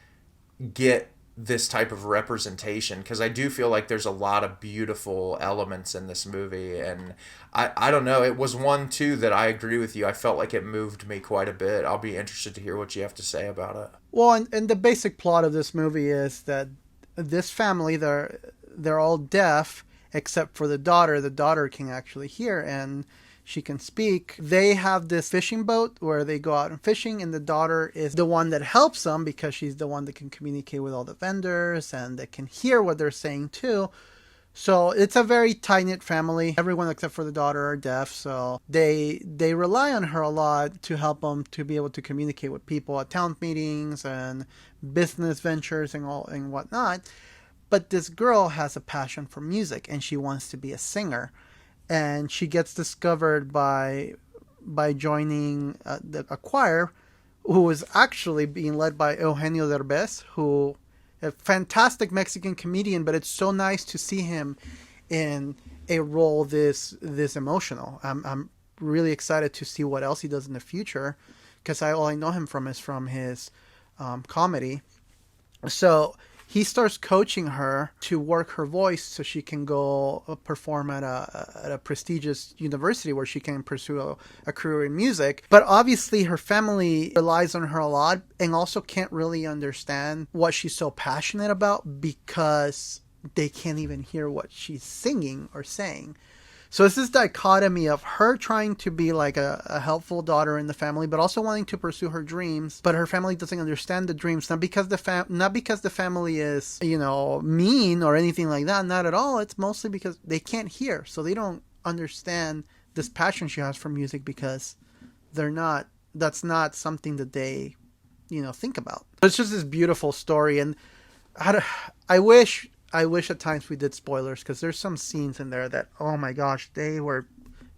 get this type of representation, because I do feel like there's a lot of beautiful elements in this movie, and I don't know, it was one too that I agree with you. I felt like it moved me quite a bit. I'll be interested to hear what you have to say about it. Well, and the basic plot of this movie is that this family, they're all deaf except for the daughter. The daughter can actually hear and she can speak. They have this fishing boat where they go out and fishing, and the daughter is the one that helps them because she's the one that can communicate with all the vendors and that can hear what they're saying too. So it's a very tight-knit family. Everyone except for the daughter are deaf, so they rely on her a lot to help them to be able to communicate with people at town meetings and business ventures and whatnot. But this girl has a passion for music, and she wants to be a singer. And she gets discovered by joining a choir, who is actually being led by Eugenio Derbez, who a fantastic Mexican comedian, but it's so nice to see him in a role this emotional. I'm really excited to see what else he does in the future, because all I know him from is from his comedy. So he starts coaching her to work her voice so she can go perform at a prestigious university where she can pursue a career in music. But obviously her family relies on her a lot and also can't really understand what she's so passionate about, because they can't even hear what she's singing or saying. So it's this dichotomy of her trying to be like a helpful daughter in the family, but also wanting to pursue her dreams. But her family doesn't understand the dreams, not because the family is, mean or anything like that. Not at all. It's mostly because they can't hear, so they don't understand this passion she has for music, because that's not something that they, think about. It's just this beautiful story, and I wish at times we did spoilers, because there's some scenes in there that, oh my gosh, they were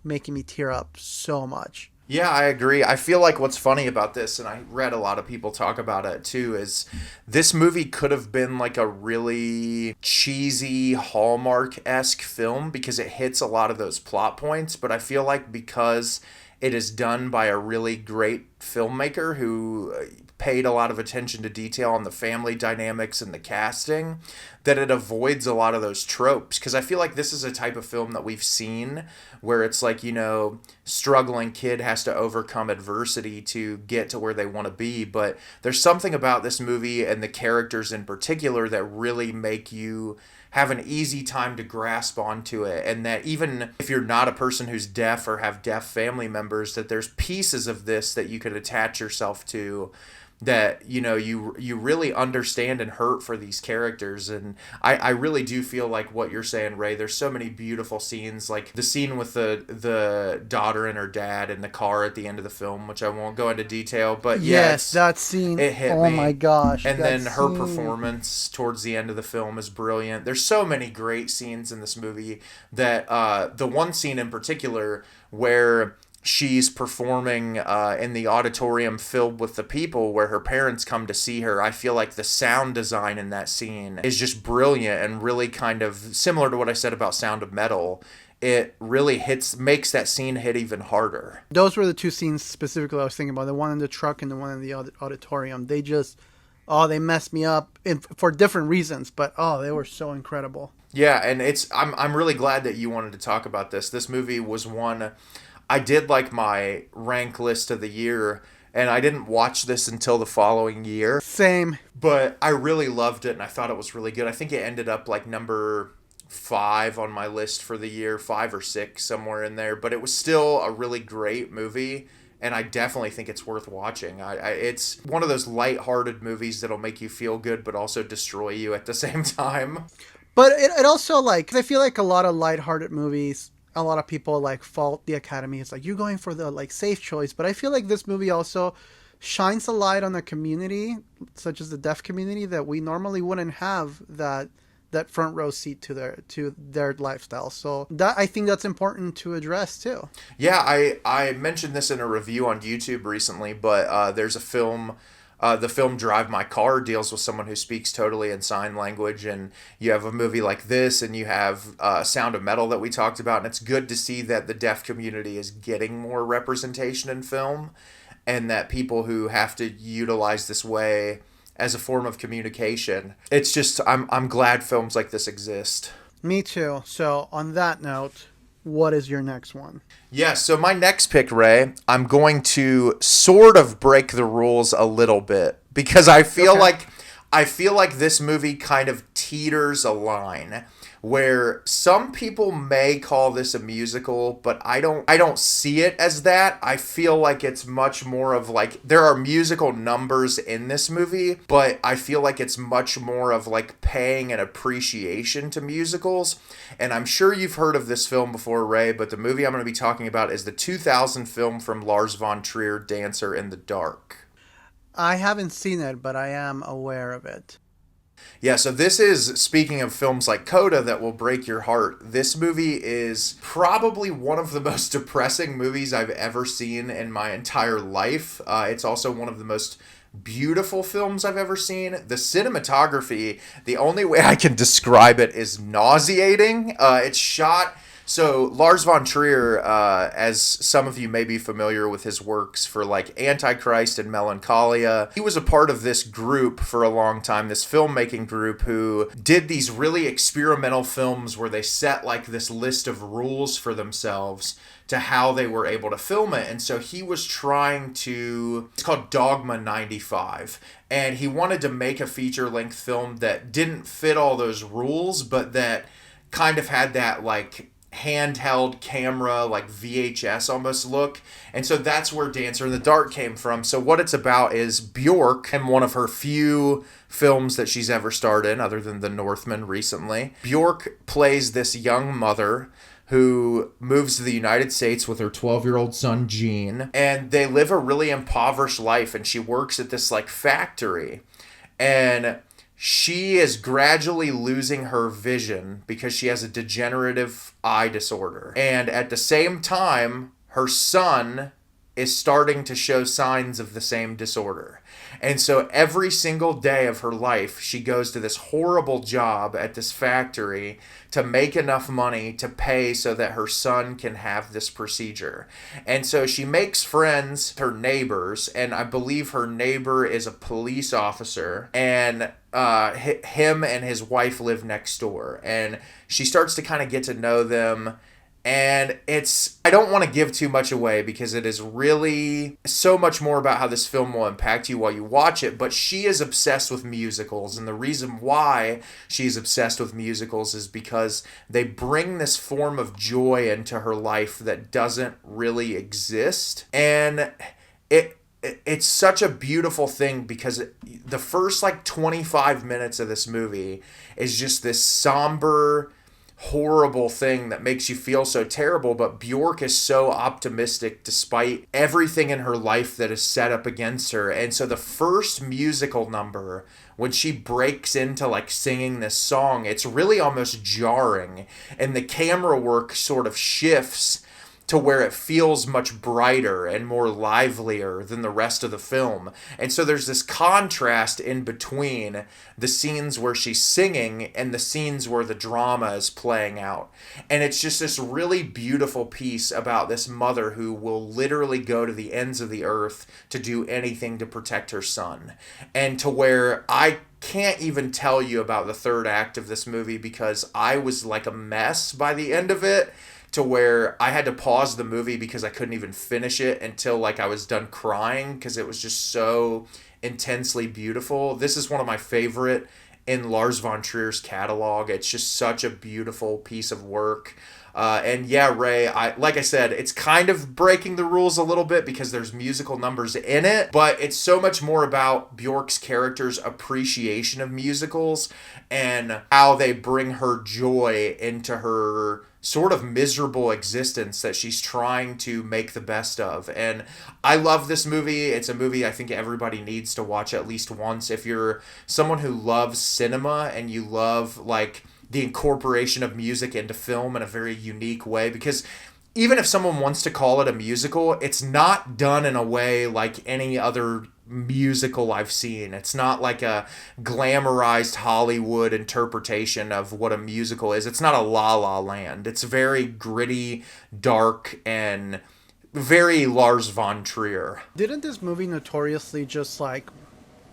making me tear up so much. Yeah, I agree. I feel like what's funny about this, and I read a lot of people talk about it too, is this movie could have been like a really cheesy Hallmark-esque film, because it hits a lot of those plot points, but I feel like because it is done by a really great filmmaker who paid a lot of attention to detail on the family dynamics and the casting, that it avoids a lot of those tropes. Because I feel like this is a type of film that we've seen where it's like, struggling kid has to overcome adversity to get to where they want to be. But there's something about this movie and the characters in particular that really make you have an easy time to grasp onto it, and that even if you're not a person who's deaf or have deaf family members, that there's pieces of this that you could attach yourself to, that you really understand and hurt for these characters. And I really do feel like what you're saying, Ray, there's so many beautiful scenes, like the scene with the daughter and her dad in the car at the end of the film, which I won't go into detail, but yes, that scene, it hit me. Oh my gosh. And then her performance towards the end of the film is brilliant. There's so many great scenes in this movie, that the one scene in particular where she's performing in the auditorium filled with the people where her parents come to see her. I feel like the sound design in that scene is just brilliant and really kind of similar to what I said about Sound of Metal. It really makes that scene hit even harder. Those were the two scenes specifically I was thinking about, the one in the truck and the one in the auditorium. They just, they messed me up for different reasons, but they were so incredible. Yeah, and I'm really glad that you wanted to talk about this. This movie was one I did like my rank list of the year, and I didn't watch this until the following year. Same. But I really loved it, and I thought it was really good. I think it ended up like number 5 on my list for the year, 5 or 6, somewhere in there. But it was still a really great movie, and I definitely think it's worth watching. It's one of those lighthearted movies that'll make you feel good, but also destroy you at the same time. But it also, I feel like a lot of lighthearted movies, a lot of people fault the Academy. It's like, you're going for the safe choice. But I feel like this movie also shines a light on a community, such as the deaf community, that we normally wouldn't have that front row seat to their lifestyle. So I think that's important to address too. Yeah, I mentioned this in a review on YouTube recently, but there's a film. The film Drive My Car deals with someone who speaks totally in sign language, and you have a movie like this, and you have Sound of Metal that we talked about, and it's good to see that the deaf community is getting more representation in film, and that people who have to utilize this way as a form of communication. It's just, I'm glad films like this exist. Me too. So on that note, what is your next one? Yeah, so my next pick, Ray, I'm going to sort of break the rules a little bit, because I feel like this movie kind of teeters a line where some people may call this a musical, but I don't see it as that. I feel like it's much more of there are musical numbers in this movie, but I feel like it's much more of paying an appreciation to musicals. And I'm sure you've heard of this film before, Ray, but the movie I'm going to be talking about is the 2000 film from Lars von Trier, Dancer in the Dark. I haven't seen it, but I am aware of it. Yeah, so this is, speaking of films like Coda that will break your heart, this movie is probably one of the most depressing movies I've ever seen in my entire life. It's also one of the most beautiful films I've ever seen. The cinematography, the only way I can describe it is nauseating. It's shot... So Lars von Trier, as some of you may be familiar with his works for Antichrist and Melancholia, he was a part of this group for a long time, this filmmaking group who did these really experimental films where they set this list of rules for themselves to how they were able to film it. And so he was trying to, it's called Dogma 95, and he wanted to make a feature-length film that didn't fit all those rules, but that kind of had that handheld camera, VHS almost look. And so that's where Dancer in the Dark came from. So what it's about is Bjork, and one of her few films that she's ever starred in, other than The Northman recently. Bjork plays this young mother who moves to the United States with her 12-year-old son, Gene, and they live a really impoverished life, and she works at this factory. And she is gradually losing her vision because she has a degenerative eye disorder. And at the same time, her son is starting to show signs of the same disorder. And so every single day of her life, she goes to this horrible job at this factory to make enough money to pay so that her son can have this procedure. And so she makes friends, her neighbors, and I believe her neighbor is a police officer, and him and his wife live next door. And she starts to kind of get to know them. And I don't want to give too much away because it is really so much more about how this film will impact you while you watch it. But she is obsessed with musicals. And the reason why she's obsessed with musicals is because they bring this form of joy into her life that doesn't really exist. And it's such a beautiful thing because the first 25 minutes of this movie is just this somber, horrible thing that makes you feel so terrible, but Bjork is so optimistic despite everything in her life that is set up against her. And so the first musical number, when she breaks into singing this song, it's really almost jarring, and the camera work sort of shifts to where it feels much brighter and more livelier than the rest of the film. And so there's this contrast in between the scenes where she's singing and the scenes where the drama is playing out. And it's just this really beautiful piece about this mother who will literally go to the ends of the earth to do anything to protect her son. And to where I can't even tell you about the third act of this movie because I was like a mess by the end of it, to where I had to pause the movie because I couldn't even finish it until I was done crying because it was just so intensely beautiful. This is one of my favorite in Lars von Trier's catalog. It's just such a beautiful piece of work. And yeah, Ray, like I said, it's kind of breaking the rules a little bit because there's musical numbers in it, but it's so much more about Bjork's character's appreciation of musicals and how they bring her joy into her sort of miserable existence that she's trying to make the best of. And I love this movie. It's a movie I think everybody needs to watch at least once. If you're someone who loves cinema and you love the incorporation of music into film in a very unique way, because even if someone wants to call it a musical, it's not done in a way like any other musical I've seen. It's not like a glamorized Hollywood interpretation of what a musical is. It's not a La La Land. It's very gritty, dark, and very Lars von Trier. Didn't this movie notoriously just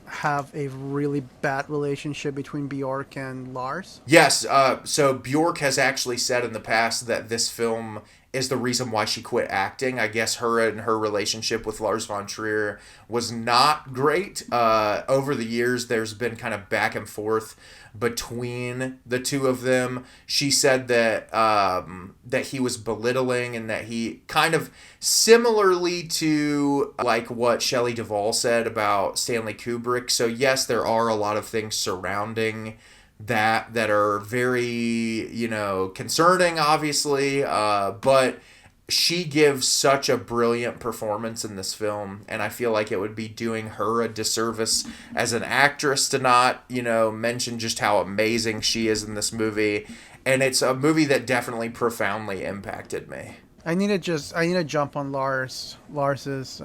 have a really bad relationship between Bjork and Lars? Yes, so Bjork has actually said in the past that this film is the reason why she quit acting. I guess her and her relationship with Lars von Trier was not great. Over the years, there's been kind of back and forth between the two of them. She said that that he was belittling and that he kind of similarly to what Shelley Duvall said about Stanley Kubrick. So yes, there are a lot of things surrounding that are very, concerning, obviously, but she gives such a brilliant performance in this film, and I feel like it would be doing her a disservice as an actress to not, mention just how amazing she is in this movie, and it's a movie that definitely profoundly impacted me. I need to jump on Lars's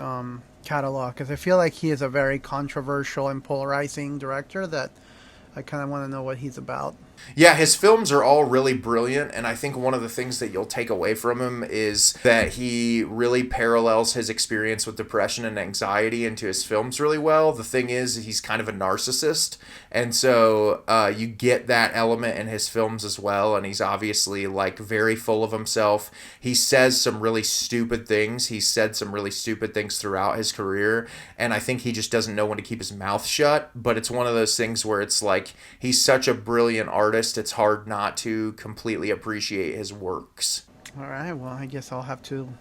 catalog, because I feel like he is a very controversial and polarizing director that I kind of want to know what he's about. Yeah, his films are all really brilliant, and I think one of the things that you'll take away from him is that he really parallels his experience with depression and anxiety into his films really well. The thing is, he's kind of a narcissist, and so you get that element in his films as well, and he's obviously very full of himself. He says some really stupid things. He's said some really stupid things throughout his career, and I think he just doesn't know when to keep his mouth shut, but it's one of those things where it's he's such a brilliant artist, it's hard not to completely appreciate his works. All right, well, I guess I'll have to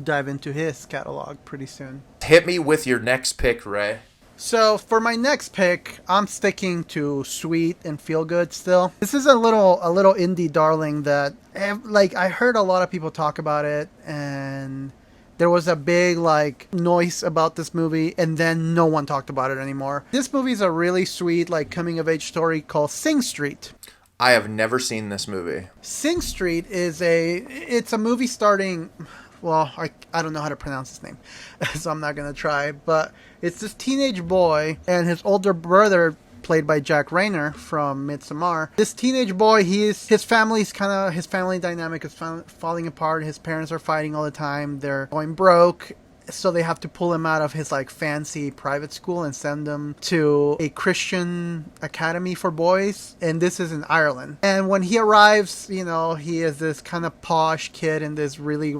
dive into his catalog pretty soon. Hit me with your next pick, Ray. So for my next pick, I'm sticking to sweet and feel good still. This is a little indie darling that I heard a lot of people talk about it, and there was a big noise about this movie, and then no one talked about it anymore. This movie is a really sweet coming of age story called Sing Street. I have never seen this movie. Sing Street it's a movie starting well, I don't know how to pronounce his name, so I'm not going to try. But it's this teenage boy and his older brother, played by Jack Rayner from Midsommar. This teenage boy, his family dynamic is falling apart. His parents are fighting all the time. They're going broke. So they have to pull him out of his like fancy private school and send him to a Christian academy for boys. And this is in Ireland. And when he arrives, you know, he is this kind of posh kid in this really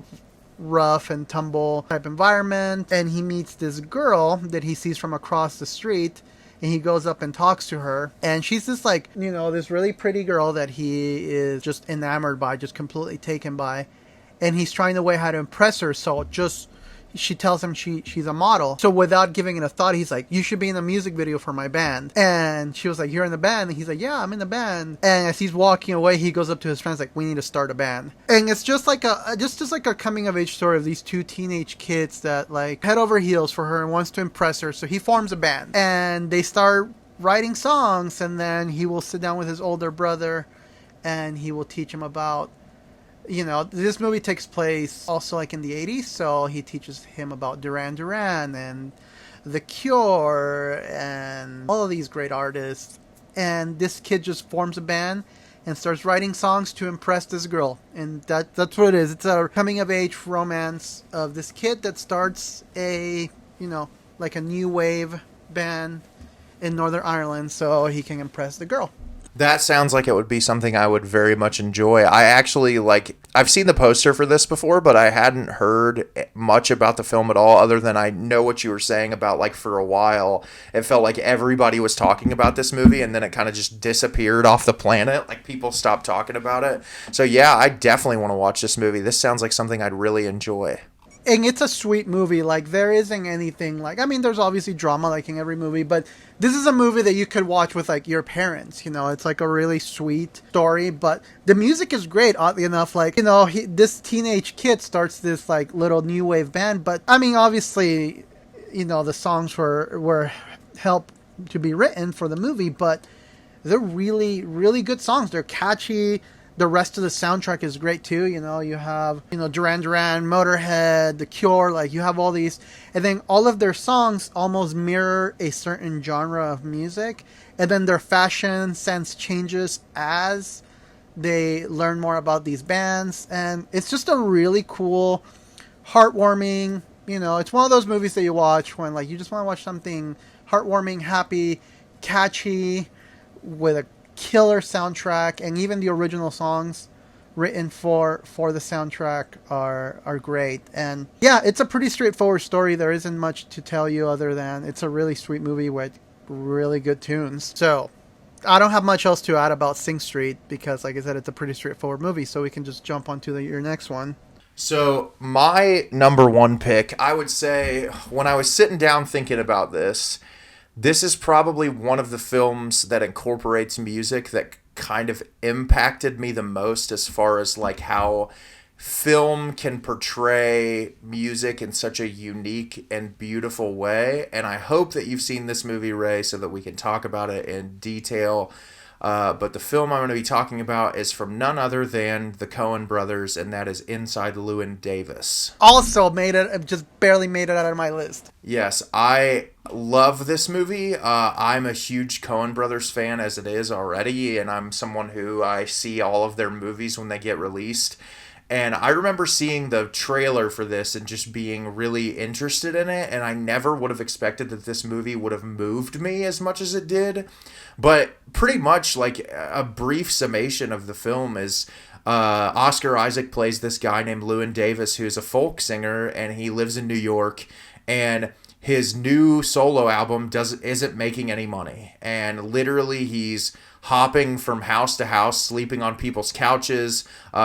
rough and tumble type environment. And he meets this girl that he sees from across the street. And he goes up and talks to her. And she's this like, you know, this really pretty girl that he is just enamored by, just completely taken by. And he's trying to weigh how to impress her. So she tells him she's a model. So without giving it a thought, he's like, you should be in a music video for my band. And she was like, you're in the band? And he's like, yeah, I'm in the band. And as he's walking away, he goes up to his friends like, we need to start a band. And it's just like just like a coming of age story of these two teenage kids that like head over heels for her and wants to impress her. So he forms a band and they start writing songs, and then he will sit down with his older brother and he will teach him about, you know, this movie takes place also like in the 80s, so he teaches him about Duran Duran and The Cure and all of these great artists. And this kid just forms a band and starts writing songs to impress this girl. And that's what it is. It's a coming of age romance of this kid that starts a, you know, like a new wave band in Northern Ireland so he can impress the girl. That sounds like it would be something I would very much enjoy. I actually, I've seen the poster for this before, but I hadn't heard much about the film at all, other than I know what you were saying about, like, for a while, it felt like everybody was talking about this movie, and then it kind of just disappeared off the planet. Like, people stopped talking about it. So, yeah, I definitely want to watch this movie. This sounds like something I'd really enjoy. And it's a sweet movie. Like, there isn't anything like, I mean, there's obviously drama like in every movie, but this is a movie that you could watch with like your parents. You know, it's like a really sweet story, but the music is great, oddly enough. Like, you know, this teenage kid starts this like little new wave band, but I mean, obviously, you know, the songs were helped to be written for the movie, but they're really, really good songs. They're catchy. The rest of the soundtrack is great too. You know, you have, you know, Duran Duran, Motorhead, The Cure, like you have all these. And then all of their songs almost mirror a certain genre of music. And then their fashion sense changes as they learn more about these bands. And it's just a really cool, heartwarming, you know, it's one of those movies that you watch when like you just want to watch something heartwarming, happy, catchy, with a killer soundtrack, and even the original songs written for the soundtrack are great. And yeah, it's a pretty straightforward story. There isn't much to tell you other than it's a really sweet movie with really good tunes. So I don't have much else to add about Sing Street because, like I said, it's a pretty straightforward movie, so we can just jump on to your next one. So my number one pick, I would say, when I was sitting down thinking about this is probably one of the films that incorporates music that kind of impacted me the most, as far as like how film can portray music in such a unique and beautiful way. And I hope that you've seen this movie, Ray, so that we can talk about it in detail. But the film I'm going to be talking about is from none other than the Coen brothers, and that is Inside Llewyn Davis. Also just barely made it out of my list. Yes, I love this movie. I'm a huge Coen brothers fan as it is already, and I'm someone who I see all of their movies when they get released. And I remember seeing the trailer for this and just being really interested in it, and I never would have expected that this movie would have moved me as much as it did. But pretty much, like, a brief summation of the film is Oscar Isaac plays this guy named Llewyn Davis, who's a folk singer, and he lives in New York, and his new solo album isn't making any money. And literally he's hopping from house to house, sleeping on people's couches.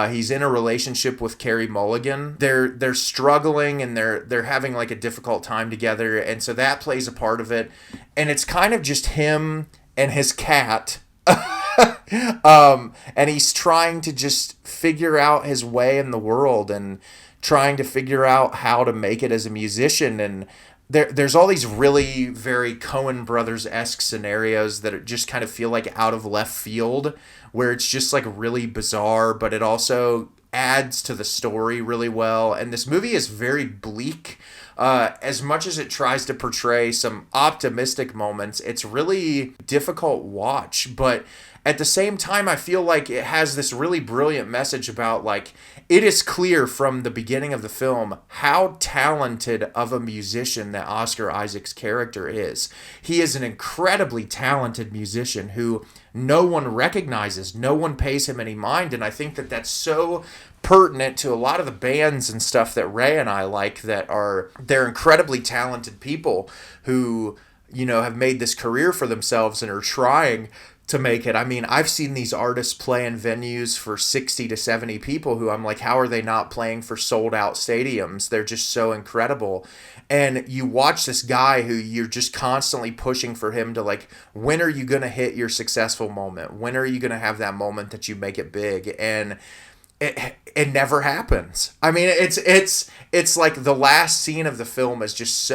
He's in a relationship with Carey Mulligan. They're struggling, and they're having like a difficult time together, and so that plays a part of it. And it's kind of just him and his cat. And he's trying to just figure out his way in the world and trying to figure out how to make it as a musician. And there's all these really very Coen Brothers-esque scenarios that just kind of feel like out of left field, where it's just like really bizarre, but it also adds to the story really well. And this movie is very bleak. As much as it tries to portray some optimistic moments, it's really difficult watch. But at the same time, I feel like it has this really brilliant message about, like, it is clear from the beginning of the film how talented of a musician that Oscar Isaac's character is. He is an incredibly talented musician who no one recognizes, no one pays him any mind, and I think that that's so pertinent to a lot of the bands and stuff that Ray and I like, they're incredibly talented people who, you know, have made this career for themselves and are trying to make it. I mean, I've seen these artists play in venues for 60 to 70 people who I'm like, how are they not playing for sold out stadiums? They're just so incredible. And you watch this guy who you're just constantly pushing for him to, like, when are you going to hit your successful moment? When are you going to have that moment that you make it big? And it never happens. I mean, it's like the last scene of the film is just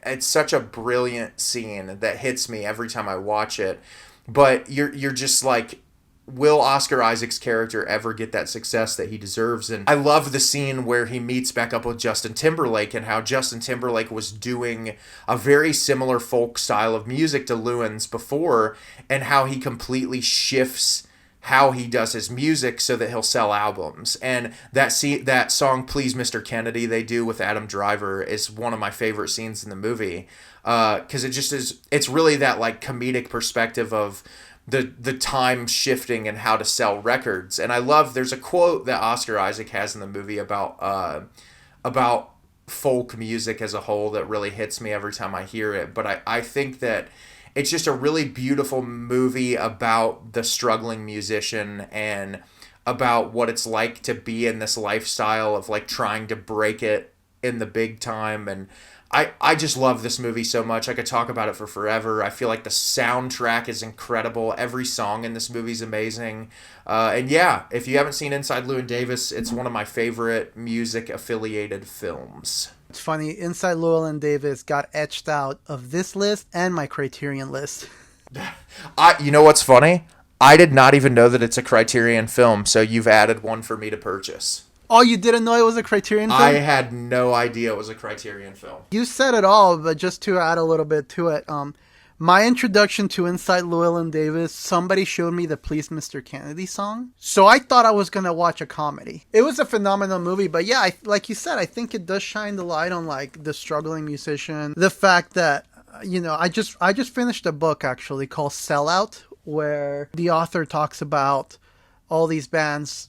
it's such a brilliant scene that hits me every time I watch it. But you're just like, will Oscar Isaac's character ever get that success that he deserves? And I love the scene where he meets back up with Justin Timberlake and how Justin Timberlake was doing a very similar folk style of music to Lewin's before, and how he completely shifts how he does his music so that he'll sell albums. And that song Please Mr. Kennedy they do with Adam Driver is one of my favorite scenes in the movie, because it just is, it's really that, like, comedic perspective of the time shifting and how to sell records. And I love, there's a quote that Oscar Isaac has in the movie about folk music as a whole that really hits me every time I hear it. But I think that it's just a really beautiful movie about the struggling musician and about what it's like to be in this lifestyle of, like, trying to break it in the big time. And I just love this movie so much. I could talk about it for forever. I feel like the soundtrack is incredible. Every song in this movie is amazing. And yeah, if you haven't seen Inside Llewyn Davis, it's one of my favorite music-affiliated films. It's funny, Inside Llewyn Davis got etched out of this list and my Criterion list. You know what's funny? I did not even know that it's a Criterion film, so you've added one for me to purchase. Oh, you didn't know it was a Criterion film? I had no idea it was a Criterion film. You said it all, but just to add a little bit to it, my introduction to Inside Llewyn Davis, somebody showed me the Please Mr. Kennedy song. So I thought I was going to watch a comedy. It was a phenomenal movie, but yeah, like you said, I think it does shine the light on, like, the struggling musician. The fact that, you know, I just finished a book actually called Sellout, where the author talks about all these bands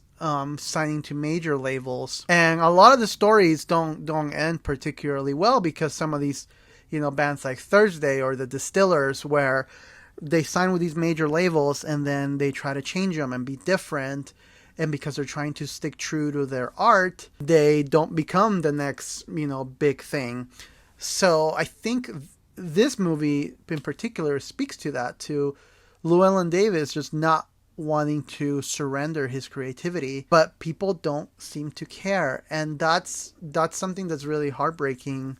signing to major labels. And a lot of the stories don't end particularly well, because some of these, you know, bands like Thursday or the Distillers, where they sign with these major labels and then they try to change them and be different, and because they're trying to stick true to their art, they don't become the next, you know, big thing. So I think this movie in particular speaks to that, to Llewyn Davis just not wanting to surrender his creativity, but people don't seem to care, and that's something that's really heartbreaking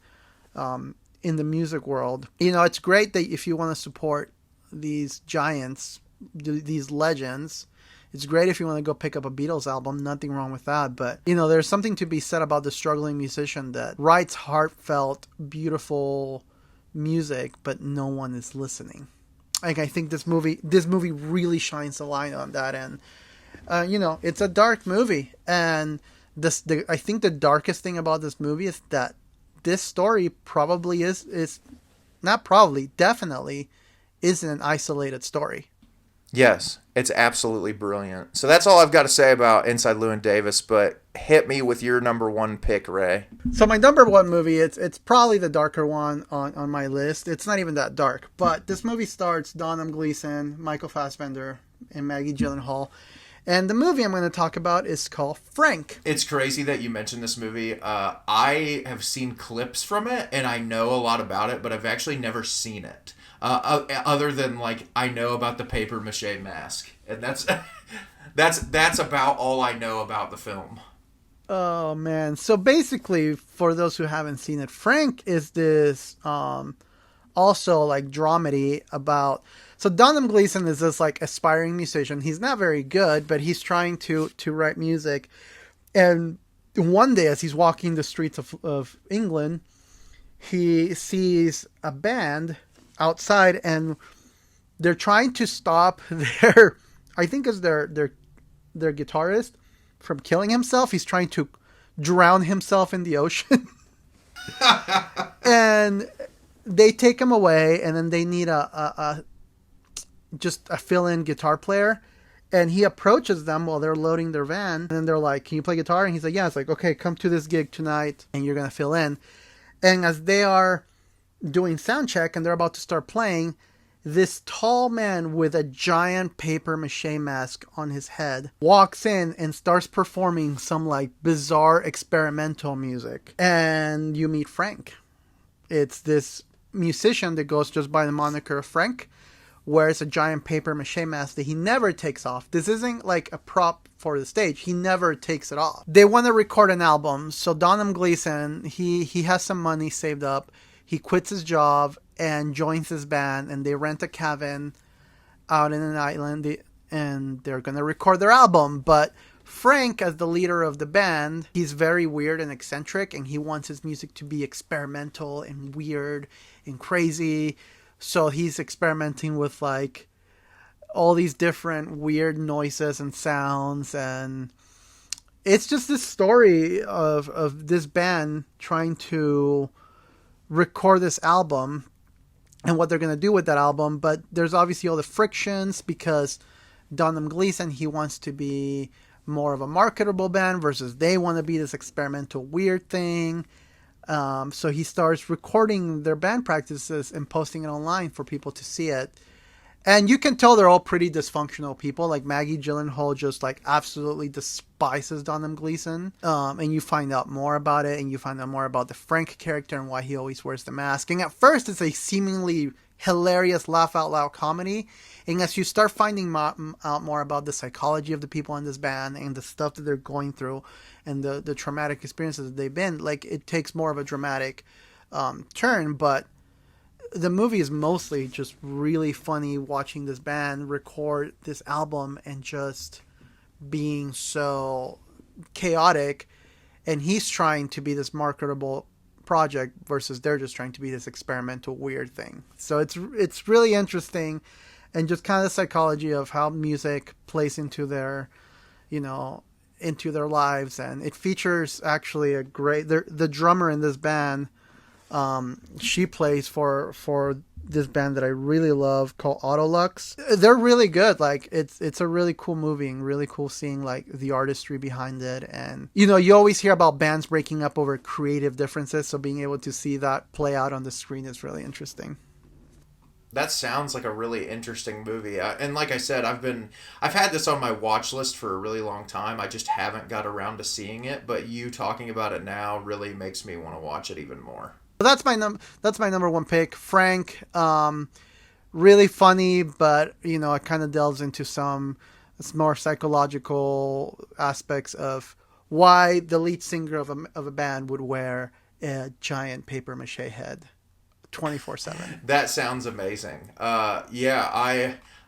in the music world. You know, it's great that if you want to support these giants, these legends, it's great if you want to go pick up a Beatles album, nothing wrong with that, but, you know, there's something to be said about the struggling musician that writes heartfelt, beautiful music, but no one is listening. Like, I think this movie really shines the light on that. And you know, it's a dark movie, and I think the darkest thing about this movie is that this story probably definitely isn't an isolated story. Yes, it's absolutely brilliant. So that's all I've got to say about Inside Llewyn Davis, but hit me with your number one pick, Ray. So my number one movie, it's probably the darker one on my list. It's not even that dark, but this movie stars Donald Gleason, Michael Fassbender, and Maggie Gyllenhaal. And the movie I'm going to talk about is called Frank. It's crazy that you mentioned this movie. I have seen clips from it, and I know a lot about it, but I've actually never seen it. Other than, like, I know about the paper mache mask, and that's about all I know about the film. Oh man! So basically, for those who haven't seen it, Frank is this also like dramedy about. So Donald Gleason is this like aspiring musician. He's not very good, but he's trying to write music, And one day, as he's walking the streets of England, he sees a band outside, and they're trying to stop their, I think it's their guitarist from killing himself. He's trying to drown himself in the ocean. And they take him away, and then they need just a fill-in guitar player. And he approaches them while they're loading their van. And then they're like, can you play guitar? And he's like, yeah. It's like, okay, come to this gig tonight and you're going to fill in. And as they are doing sound check and they're about to start playing, this tall man with a giant paper mache mask on his head walks in and starts performing some like bizarre experimental music. And you meet Frank. It's this musician that goes just by the moniker of Frank, wears a giant paper mache mask that he never takes off. This isn't like a prop for the stage. He never takes it off. They want to record an album. So Donham Gleeson, he has some money saved up. He quits his job and joins his band, and they rent a cabin out in an island, and they're going to record their album. But Frank, as the leader of the band, he's very weird and eccentric, and he wants his music to be experimental and weird and crazy. So he's experimenting with like all these different weird noises and sounds, and it's just this story of this band trying to record this album and what they're going to do with that album. But there's obviously all the frictions because Donham Gleeson, he wants to be more of a marketable band versus they want to be this experimental weird thing. So he starts recording their band practices and posting it online for people to see it. And you can tell they're all pretty dysfunctional people. Like Maggie Gyllenhaal just like absolutely despises Donham Gleeson. And you find out more about it, and you find out more about the Frank character and why he always wears the mask. And at first it's a seemingly hilarious laugh out loud comedy. And as you start finding out more about the psychology of the people in this band and the stuff that they're going through and the traumatic experiences that they've been, like, it takes more of a dramatic turn. But the movie is mostly just really funny watching this band record this album and just being so chaotic. And he's trying to be this marketable project versus they're just trying to be this experimental weird thing. So it's really interesting, and just kind of the psychology of how music plays into their, into their lives. And it features actually a great, the drummer in this band, she plays for this band that I really love called Autolux. They're really good. Like it's a really cool movie and really cool seeing like the artistry behind it. And you always hear about bands breaking up over creative differences, so being able to see that play out on the screen is really interesting. That sounds like a really interesting movie. And like I said, I've had this on my watch list for a really long time. I just haven't got around to seeing it, but you talking about it now really makes me want to watch it even more. That's my number one pick. Frank, really funny, but it kind of delves into some more psychological aspects of why the lead singer of a band would wear a giant paper mache head 24/7. That sounds amazing. Yeah,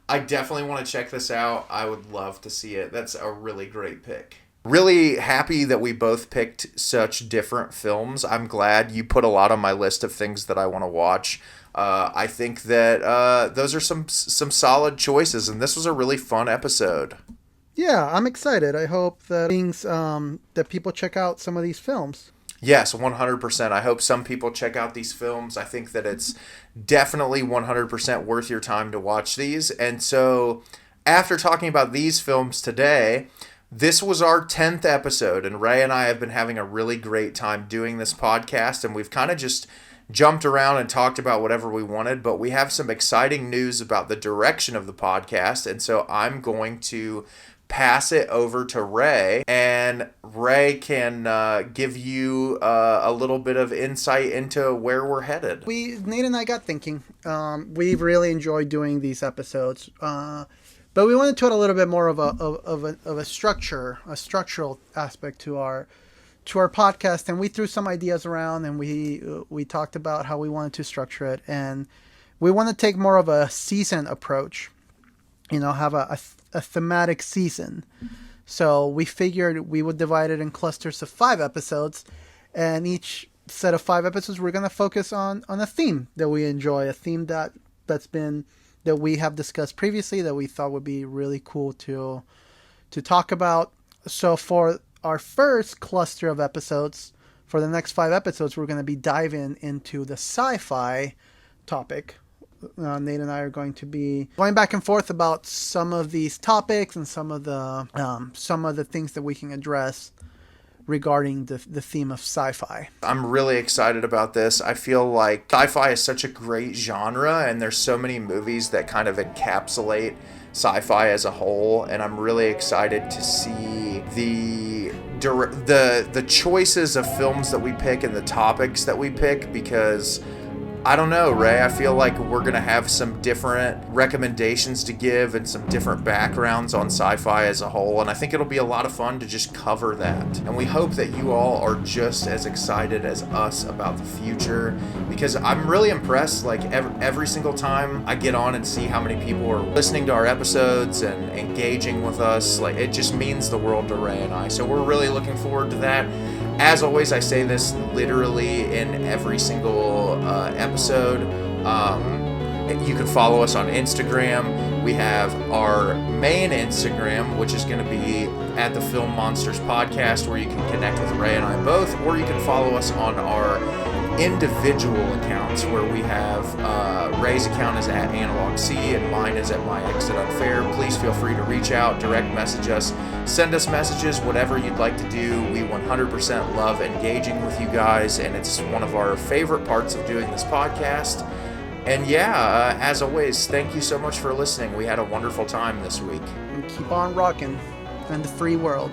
I definitely want to check this out. I would love to see it. That's a really great pick. Really happy that we both picked such different films. I'm glad you put a lot on my list of things that I want to watch. I think that those are some solid choices, and this was a really fun episode. Yeah, I'm excited. I hope that that people check out some of these films. Yes, 100%. I hope some people check out these films. I think that it's definitely 100% worth your time to watch these. And so after talking about these films today, this was our 10th episode, and Ray and I have been having a really great time doing this podcast, and we've kind of just jumped around and talked about whatever we wanted, but we have some exciting news about the direction of the podcast, and so I'm going to pass it over to Ray, and Ray can give you a little bit of insight into where we're headed. Nate and I got thinking. We've really enjoyed doing these episodes, but we wanted to add a little bit more of a structural aspect to our podcast, and we threw some ideas around, and we talked about how we wanted to structure it, and we want to take more of a season approach. Have a thematic season. So we figured we would divide it in clusters of 5 episodes, and each set of 5 episodes we're going to focus on a theme that we enjoy, a theme that we have discussed previously that we thought would be really cool to talk about. So for our first cluster of episodes, for the next 5 episodes, we're going to be diving into the sci-fi topic. Nate and I are going to be going back and forth about some of these topics and some of the things that we can address regarding the theme of sci-fi. I'm really excited about this. I feel like sci-fi is such a great genre, and there's so many movies that kind of encapsulate sci-fi as a whole, and I'm really excited to see the choices of films that we pick and the topics that we pick, because I don't know, Ray, I feel like we're going to have some different recommendations to give and some different backgrounds on sci-fi as a whole, and I think it'll be a lot of fun to just cover that. And we hope that you all are just as excited as us about the future, because I'm really impressed, like every single time I get on and see how many people are listening to our episodes and engaging with us, like it just means the world to Ray and I. So we're really looking forward to that. As always, I say this literally in every single episode. You can follow us on Instagram. We have our main Instagram, which is going to be at the Film Monsters Podcast, where you can connect with Ray and I both, or you can follow us on our individual accounts, where we have Ray's account is at AnalogC and mine is at MyExitUnfair. Please feel free to reach out, direct message us, send us messages, whatever you'd like to do. We 100% love engaging with you guys, and it's one of our favorite parts of doing this podcast. And yeah, as always, thank you so much for listening. We had a wonderful time this week. And keep on rocking in the free world.